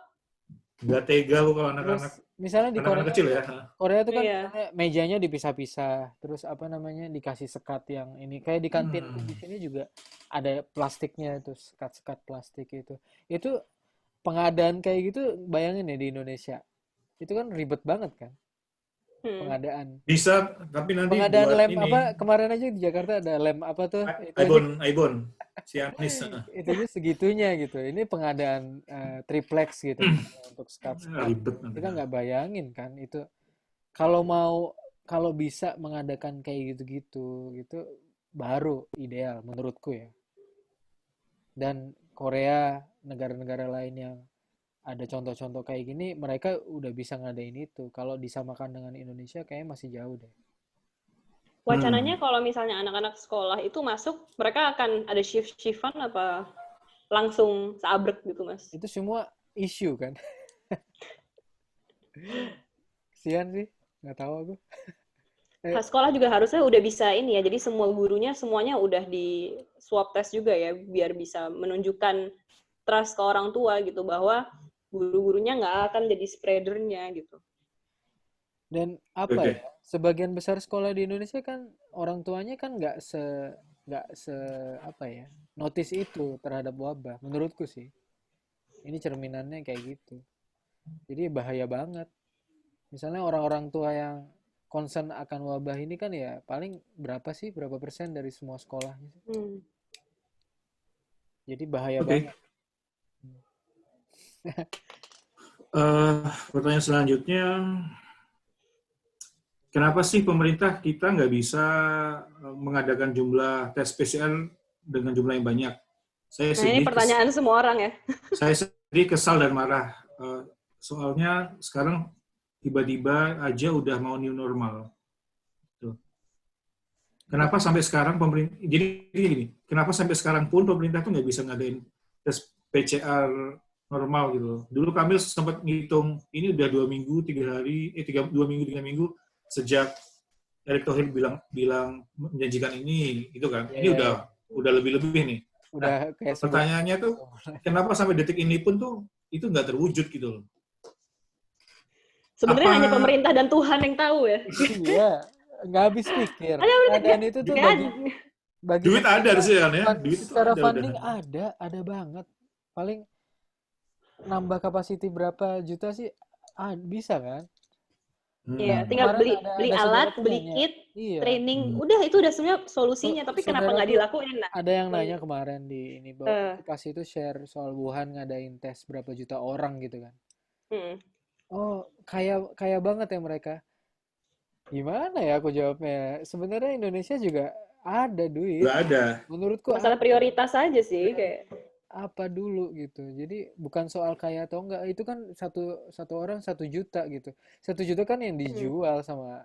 Nggak tega lu kalau anak-anak. Misalnya di Anak-anak kecil ya. Korea tuh kan Iya. misalnya mejanya dipisah-pisah, terus apa namanya dikasih sekat yang ini kayak di kantinku di sini juga ada plastiknya itu sekat-sekat plastik itu. Itu pengadaan kayak gitu bayangin ya di Indonesia. Itu kan ribet banget kan Hmm. pengadaan. Bisa, tapi nanti Pengadaan buat lem ini apa kemarin aja di Jakarta ada lem apa tuh? Ibon, si Anis. Itu aja segitunya gitu. Ini pengadaan triplex gitu misalnya untuk sekat-sekat. Ribet nanti. Kita nggak bayangin kan itu kalau mau kalau bisa mengadakan kayak gitu-gitu gitu baru ideal menurutku ya. Dan Korea, negara-negara lain yang ada contoh-contoh kayak gini, mereka udah bisa ngadain itu. Kalau disamakan dengan Indonesia kayaknya masih jauh deh. Wacananya kalau misalnya anak-anak sekolah itu masuk, mereka akan ada shift-shiftan apa langsung seabrek gitu, Mas? Itu semua isu kan. Kesian sih, nggak tahu aku. Sekolah juga harusnya udah bisa ini ya, jadi semua gurunya semuanya udah di swab test juga ya, biar bisa menunjukkan trust ke orang tua gitu, bahwa guru-gurunya nggak akan jadi spreadernya gitu. Dan apa ya, sebagian besar sekolah di Indonesia kan orang tuanya kan nggak se apa ya, notice itu terhadap wabah. Menurutku sih, ini cerminannya kayak gitu. Jadi bahaya banget. Misalnya orang-orang tua yang concern akan wabah ini kan ya paling berapa persen dari semua sekolahnya sih. Jadi bahaya banget. Pertanyaan selanjutnya, kenapa sih pemerintah kita nggak bisa mengadakan jumlah tes PCR dengan jumlah yang banyak? Ini pertanyaan semua orang ya. Saya sendiri kesal dan marah. Soalnya sekarang tiba-tiba aja udah mau new normal. Tuh. Kenapa sampai sekarang pemerintah, jadi gini, kenapa sampai sekarang pun pemerintah tuh nggak bisa ngadain tes PCR normal gitu. Dulu kami sempat ngitung, ini udah 2 minggu, 3 hari, 2 minggu, 3 minggu sejak Erick Thohir bilang menjanjikan ini, gitu kan. Ini udah lebih-lebih nih. Udah kayak pertanyaannya tuh, kenapa sampai detik ini pun tuh itu nggak terwujud gitu loh. Sebenarnya hanya pemerintah dan Tuhan yang tahu ya. Iya, nggak habis pikir. Keadaan itu tuh bagi duit ada sih kan ya. Duit secara funding ada banget. Paling nambah kapasiti berapa juta sih bisa kan? Iya, tinggal beli alat, beli kit, training, udah itu udah sebenarnya solusinya. Tapi kenapa nggak dilakuin? Ada yang nanya kemarin di ini bahwa pas itu share soal Wuhan ngadain tes berapa juta orang gitu kan? Oh, kaya banget ya mereka. Gimana ya aku jawabnya? Sebenarnya Indonesia juga ada duit. Nggak ada. Menurutku masalah prioritas aja sih kayak. Apa dulu gitu. Jadi bukan soal kaya atau enggak. Itu kan satu orang 1 juta gitu. 1 juta kan yang dijual sama.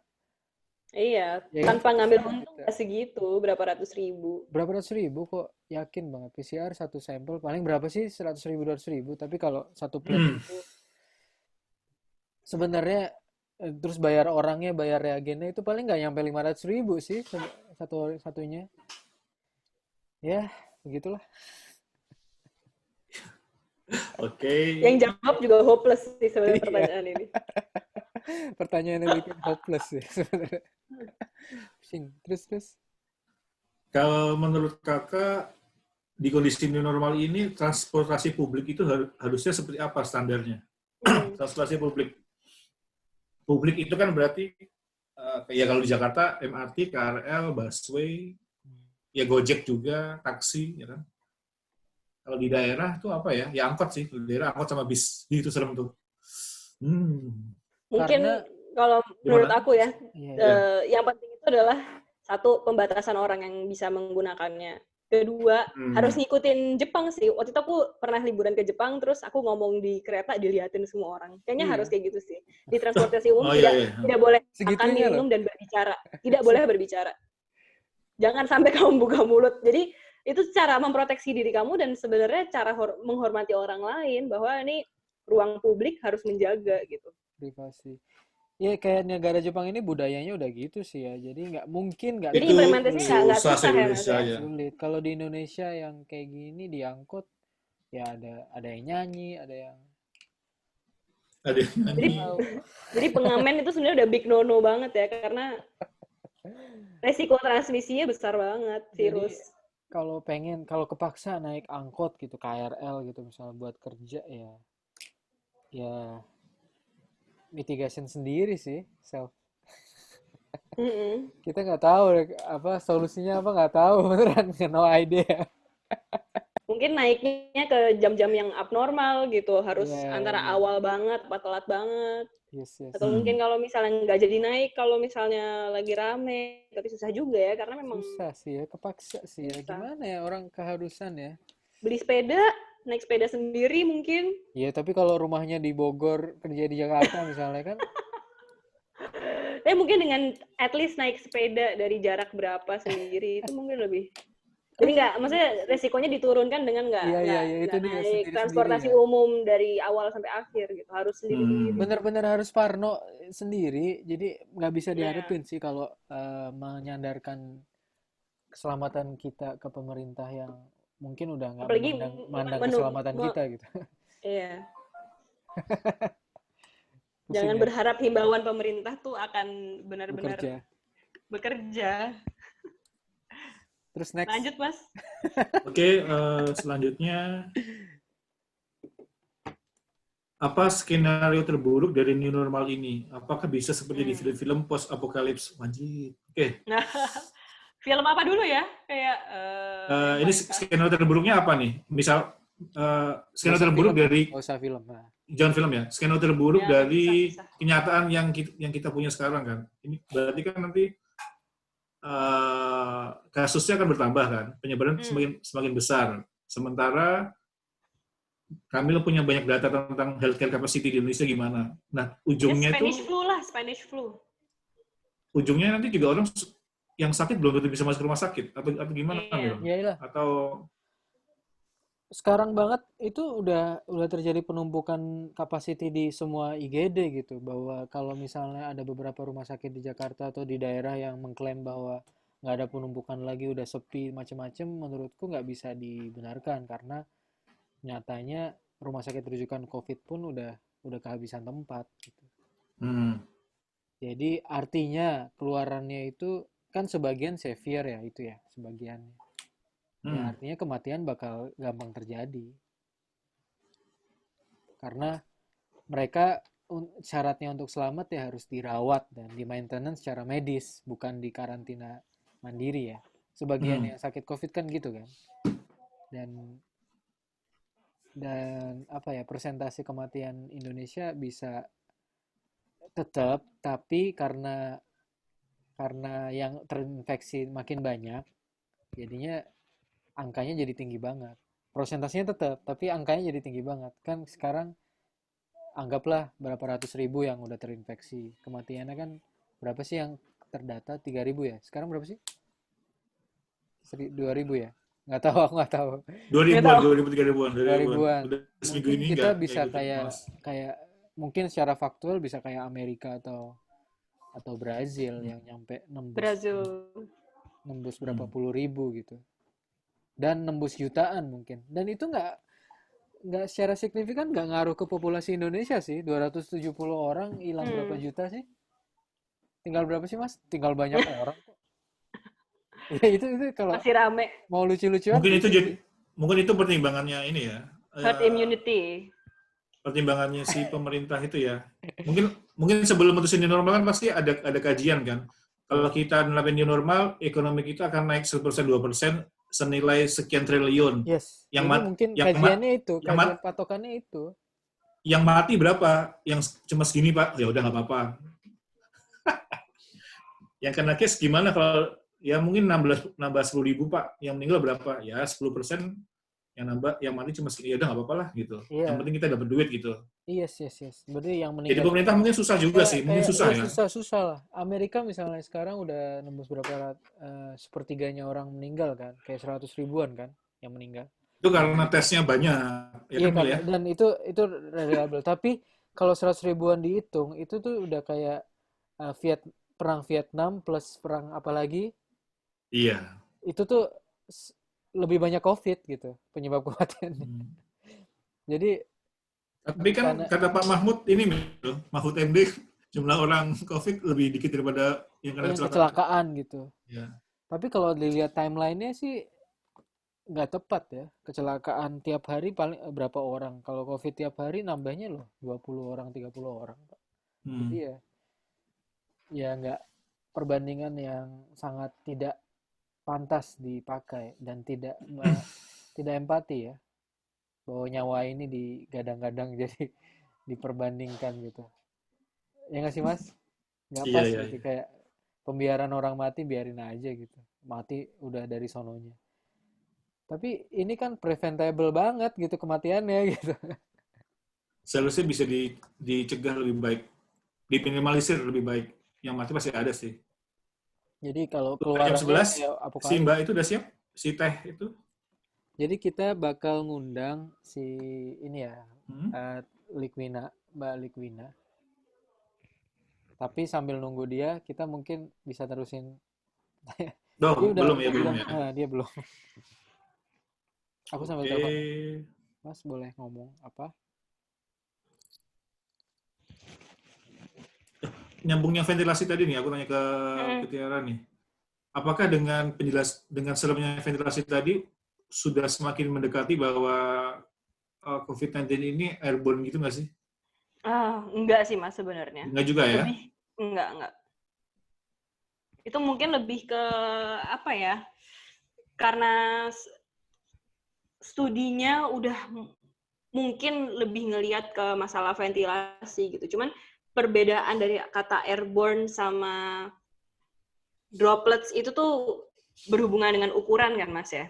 Iya, ya tanpa kan? Ngambil untung segitu, berapa ratus ribu. Berapa ratus ribu kok yakin banget. PCR satu sampel paling berapa sih? 100.000, 200.000. Tapi kalau satu plate itu sebenarnya terus bayar orangnya, bayar reagennya itu paling nggak nyampe 500.000 sih satunya. Ya, begitulah. Oke. Yang jawab juga hopeless sih sebenarnya pertanyaan ini. Pertanyaannya bikin hopeless sih sebenarnya. Terus. Kalau menurut kakak di kondisi new normal ini transportasi publik itu harusnya seperti apa standarnya? Transportasi publik itu kan berarti ya kalau di Jakarta MRT, KRL, busway, ya Gojek juga, taksi, ya kan? Kalau di daerah tuh apa ya? Ya angkot sih. Di daerah angkot sama bis. Itu serem tuh. Mungkin kalau menurut aku ya, yang penting itu adalah satu, pembatasan orang yang bisa menggunakannya. Kedua, harus ngikutin Jepang sih. Waktu itu aku pernah liburan ke Jepang, terus aku ngomong di kereta dilihatin semua orang. Kayaknya harus kayak gitu sih. Di transportasi umum tidak boleh makan, minum, dan berbicara. Tidak boleh berbicara. Jangan sampai kamu buka mulut. Jadi itu cara memproteksi diri kamu dan sebenarnya cara menghormati orang lain bahwa ini ruang publik harus menjaga gitu. Privasi. Ya kayak negara Jepang ini budayanya udah gitu sih ya. Jadi nggak mungkin nggak. Jadi implementasinya nggak susah ya. Sulit. Kalau di Indonesia yang kayak gini diangkut ya ada yang nyanyi, ada yang. Ada yang Jadi nyanyi. Wow. jadi pengamen itu sebenarnya udah big no-no banget ya, karena resiko transmisinya besar banget Jadi virus. kalau kepaksa naik angkot gitu, KRL gitu misalnya buat kerja ya, ya mitigation sendiri sih, self. Mm-mm. Kita nggak tahu deh, apa solusinya apa nggak tahu beneran, no idea. Mungkin naiknya ke jam-jam yang abnormal gitu, harus Iya, antara iya. awal banget, apa telat banget. Yes, Atau yes. mungkin Hmm. kalau misalnya nggak jadi naik, kalau misalnya lagi rame, tapi susah juga ya, karena memang Susah sih ya, kepaksa sih ya. susah. Gimana ya orang keharusan ya. Beli sepeda, naik sepeda sendiri mungkin. Iya, tapi kalau rumahnya di Bogor, kerja di Jakarta misalnya kan, Tapi mungkin dengan at least naik sepeda dari jarak berapa sendiri, itu mungkin lebih. Jadi nggak, maksudnya resikonya diturunkan dengan iya, iya, iya, itu nggak dia naik sendiri-sendiri transportasi ya. umum dari awal sampai akhir gitu, harus sendiri-sendiri. Hmm. Bener-bener harus parno sendiri, jadi nggak bisa Ya, diharapin sih kalau menyandarkan keselamatan kita ke pemerintah yang mungkin udah nggak apalagi memandang menu, keselamatan kita gitu. iya. Pusing Jangan ya, berharap himbauan pemerintah tuh akan benar-benar bekerja. bekerja. Terus next, Lanjut, Mas. Oke, selanjutnya apa skenario terburuk dari new normal ini? Apakah bisa seperti di Hmm. film-film post apokalips? Wajib. Oke, Nah, film apa dulu ya? Kayak yang ini paling skenario terburuknya apa nih? Misal nggak skenario usah terburuk film ya, dari nggak usah film. Nah, jangan film ya. Skenario terburuk jangan dari susah. kenyataan yang kita punya sekarang kan. Ini berarti kan nanti kasusnya akan bertambah kan, penyebaran Hmm. semakin semakin besar. Sementara kami punya banyak data tentang healthcare capacity di Indonesia gimana. Nah, Ya ujungnya Spanish itu, flu lah, Spanish flu. ujungnya nanti juga orang yang sakit belum tentu bisa masuk rumah sakit atau gimana Iya. Mil? ya Atau sekarang banget itu udah terjadi penumpukan capacity di semua IGD gitu, bahwa kalau misalnya ada beberapa rumah sakit di Jakarta atau di daerah yang mengklaim bahwa nggak ada penumpukan lagi, udah sepi macam-macam, menurutku nggak bisa dibenarkan karena nyatanya rumah sakit rujukan COVID pun udah kehabisan tempat gitu. hmm, Jadi artinya keluarannya itu kan sebagian severe ya, itu ya sebagian. Ya hmm, artinya kematian bakal gampang terjadi karena mereka syaratnya untuk selamat ya harus dirawat dan di maintenance secara medis, bukan di karantina mandiri ya. Sebagian hmm, yang sakit COVID kan gitu kan. Dan apa ya, persentase kematian Indonesia bisa tetap, tapi karena yang terinfeksi makin banyak, jadinya angkanya jadi tinggi banget. Prosentasenya tetap, tapi angkanya jadi tinggi banget. Kan sekarang anggaplah berapa ratus ribu yang udah terinfeksi. Kematiannya kan berapa sih yang terdata? 3.000 ya? Sekarang berapa sih? 2.000 ya? Nggak tahu, aku nggak tahu. dua Nggak ribuan, tahu. 2000 3000-an, 2 2000-an. ribuan. Udah seminggu Mungkin ini kita nggak bisa ikutin kayak mas. kayak mungkin secara faktual bisa kayak Amerika atau Brazil yang nyampe nembus Brazil. nembus berapa Hmm. puluh ribu gitu. Dan nembus jutaan mungkin. Dan itu nggak secara signifikan nggak ngaruh ke populasi Indonesia sih. 270 orang hilang berapa Hmm. juta sih? Tinggal berapa sih Mas? Tinggal banyak orang kok. Ya itu kalau Masih rame. mau lucu-lucuan Mungkin itu gitu jadi, sih. mungkin itu pertimbangannya ini ya. Herd immunity. Pertimbangannya si pemerintah itu ya. Mungkin mungkin sebelum mutusin new normal kan pasti ada kajian kan. Kalau Ya. kita nerapin new normal, ekonomi kita akan naik 1%, 2% senilai sekian triliun. Yes. Yang Jadi mat, mungkin yang mat, kajiannya itu, yang mat, kajian patokannya itu. yang mati berapa? Yang cuma segini Pak, ya udah nggak apa-apa. Yang kena case gimana kalau ya mungkin nambah 10.000 Pak, yang meninggal berapa? Ya 10%, yang nambah, yang mati cuma segini, ya udah nggak apa-apa lah gitu. Yang Iya. penting kita dapat duit gitu. Yes, yes, yes. Berarti yang Jadi meninggal pemerintah cuma mungkin susah juga kayak sih, mungkin kayak susah ya ya. susah-susah lah. Amerika misalnya sekarang udah nembus sepertiganya orang meninggal kan, kayak 100 ribuan kan yang meninggal Itu di karena Amerika. tesnya banyak, ya Iya kan Mil karena ya? dan itu reliable. Tapi kalau 100 ribuan dihitung itu tuh udah kayak eh, Viet perang Vietnam plus perang apa lagi Iya. itu tuh s- lebih banyak COVID gitu penyebab kematiannya. Hmm. Jadi Tapi kan Karena kata Pak Mahmud ini, Mahfud MD, jumlah orang COVID lebih dikit daripada yang kena yang kecelakaan. kecelakaan gitu. Ya. Tapi kalau dilihat timelinenya sih nggak tepat ya. Kecelakaan tiap hari paling berapa orang. Kalau COVID tiap hari nambahnya loh 20 orang, 30 orang, Pak. Jadi Hmm. ya nggak, perbandingan yang sangat tidak pantas dipakai dan tidak empati ya. Bahwa nyawa ini digadang-gadang jadi diperbandingkan gitu. Ya nggak sih Mas? Nggak Iya, pas iya, gitu, iya. kayak pembiaran orang mati biarin aja gitu. Mati udah dari sononya. Tapi ini kan preventable banget gitu kematiannya gitu. Seharusnya bisa dicegah lebih baik, diminimalisir lebih baik. Yang mati pasti ada sih. Jadi kalau Udah jam keluarannya 11, ya si apokalips. Mbak itu udah siap? Si Teh itu? Jadi kita bakal ngundang si ini ya, Hmm? eh, Likwina, Mbak Likwina. Tapi sambil nunggu dia, kita mungkin bisa terusin. Doh, Dia belum ya, udah belum bilang, ya. dia belum. Aku sambil Oke. telepon. Mas boleh ngomong apa? Nyambungnya ventilasi tadi nih, aku tanya ke Mm-mm. Tiara nih. Apakah dengan seremnya ventilasi tadi sudah semakin mendekati bahwa COVID-19 ini airborne gitu nggak sih? Enggak sih Mas sebenarnya. Nggak juga ya? Lebih enggak. Itu mungkin lebih ke apa ya? Karena studinya udah mungkin lebih ngelihat ke masalah ventilasi gitu. Cuman perbedaan dari kata airborne sama droplets itu tuh berhubungan dengan ukuran kan Mas ya.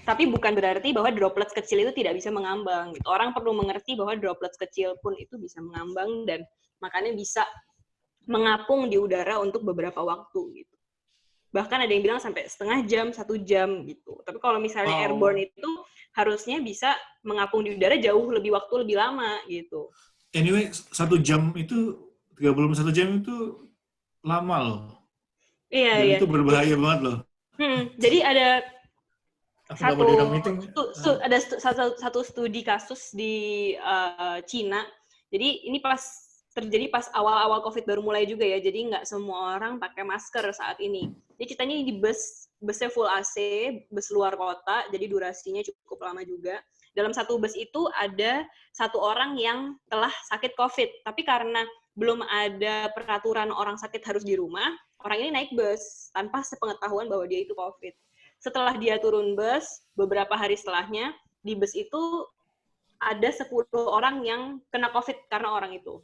Tapi bukan berarti bahwa droplets kecil itu tidak bisa mengambang. Gitu. Orang perlu mengerti bahwa droplets kecil pun itu bisa mengambang dan makanya bisa mengapung di udara untuk beberapa waktu gitu. Bahkan ada yang bilang sampai setengah jam, 1 jam gitu. Tapi kalau misalnya Oh, airborne itu harusnya bisa mengapung di udara jauh lebih waktu lebih lama gitu. anyway, 1 jam itu, 31 jam itu lama loh. Iya, Dan iya. itu berbahaya banget loh. Jadi ada Aku nggak mau satu diundang meeting. satu studi kasus di Cina. Jadi ini terjadi pas awal-awal COVID baru mulai juga ya. Jadi nggak semua orang pakai masker saat ini. Jadi ceritanya di busnya full AC, bus luar kota. Jadi durasinya cukup lama juga. Dalam satu bus itu ada satu orang yang telah sakit COVID. Tapi karena belum ada peraturan orang sakit harus di rumah, orang ini naik bus tanpa sepengetahuan bahwa dia itu COVID. Setelah dia turun bus, beberapa hari setelahnya, di bus itu ada 10 orang yang kena COVID karena orang itu.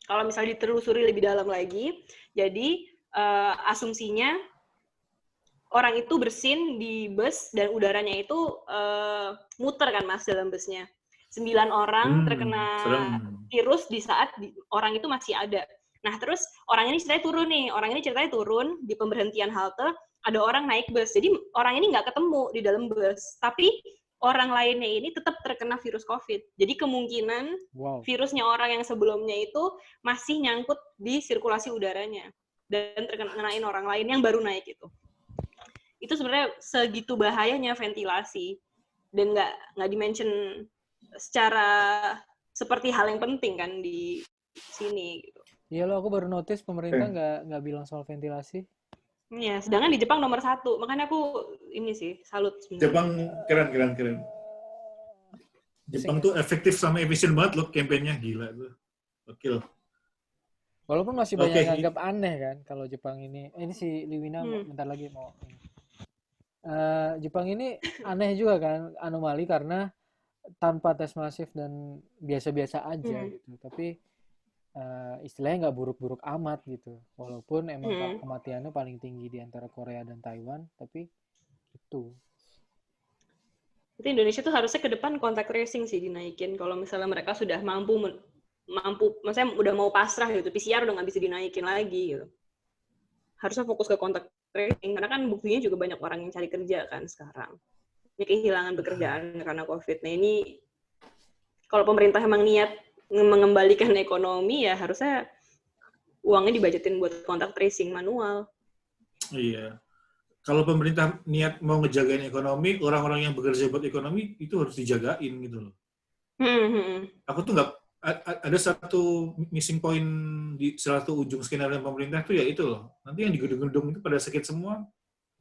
Kalau misalnya ditelusuri lebih dalam lagi, jadi asumsinya orang itu bersin di bus dan udaranya itu muter kan Mas dalam busnya. 9 orang terkena Serem. virus di saat orang itu masih ada. Nah, terus orang ini ceritanya turun di pemberhentian halte, ada orang naik bus. Jadi orang ini nggak ketemu di dalam bus, tapi orang lainnya ini tetap terkena virus COVID. Jadi kemungkinan Wow. virusnya orang yang sebelumnya itu masih nyangkut di sirkulasi udaranya dan terkenain orang lain yang baru naik itu. Itu sebenarnya segitu bahayanya ventilasi dan nggak dimention secara seperti hal yang penting kan di sini gitu. Iya loh, aku baru notice pemerintah nggak bilang soal ventilasi. Ya, sedangkan di Jepang nomor 1. Makanya aku ini sih salut sebenarnya. Jepang keren. Jepang tuh efektif sama efisien banget loh kampanyenya, gila tuh. Gokil. Walaupun masih banyak Oke, yang anggap aneh kan kalau Jepang ini. Ini si Liwina bentar lagi mau. Jepang ini aneh juga kan, anomali karena tanpa tes masif dan biasa-biasa aja gitu. Tapi istilahnya nggak buruk-buruk amat gitu. Walaupun emang kematiannya paling tinggi di antara Korea dan Taiwan, tapi itu. Jadi Indonesia tuh harusnya ke depan contact tracing sih dinaikin. Kalau misalnya mereka sudah mampu, maksudnya udah mau pasrah gitu, PCR udah nggak bisa dinaikin lagi gitu. Harusnya fokus ke contact tracing, karena kan buktinya juga banyak orang yang cari kerja kan sekarang. Ini kehilangan pekerjaan karena COVID. Nah ini, kalau pemerintah emang niat mengembalikan ekonomi, ya harusnya uangnya dibajetin buat contact tracing manual. Iya. Kalau pemerintah niat mau ngejagain ekonomi, orang-orang yang bekerja buat ekonomi itu harus dijagain gitu loh. Aku tuh nggak ada satu missing point di salah satu ujung skenario pemerintah tuh ya itu loh. Nanti yang di gedung-gedung itu pada sakit semua,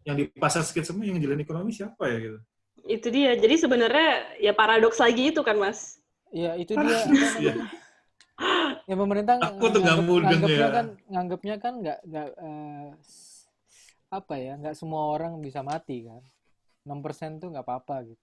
yang di pasar sakit semua, yang jalan ekonomi siapa ya gitu. Itu dia. Jadi sebenarnya ya paradoks lagi itu kan, Mas. Ya itu dia apa Paradoks ya. namanya? Ya pemerintah Aku tuh nggak mudeng ya. nganggapnya kan nggak apa ya, nggak semua orang bisa mati kan. 6% tuh nggak apa-apa gitu.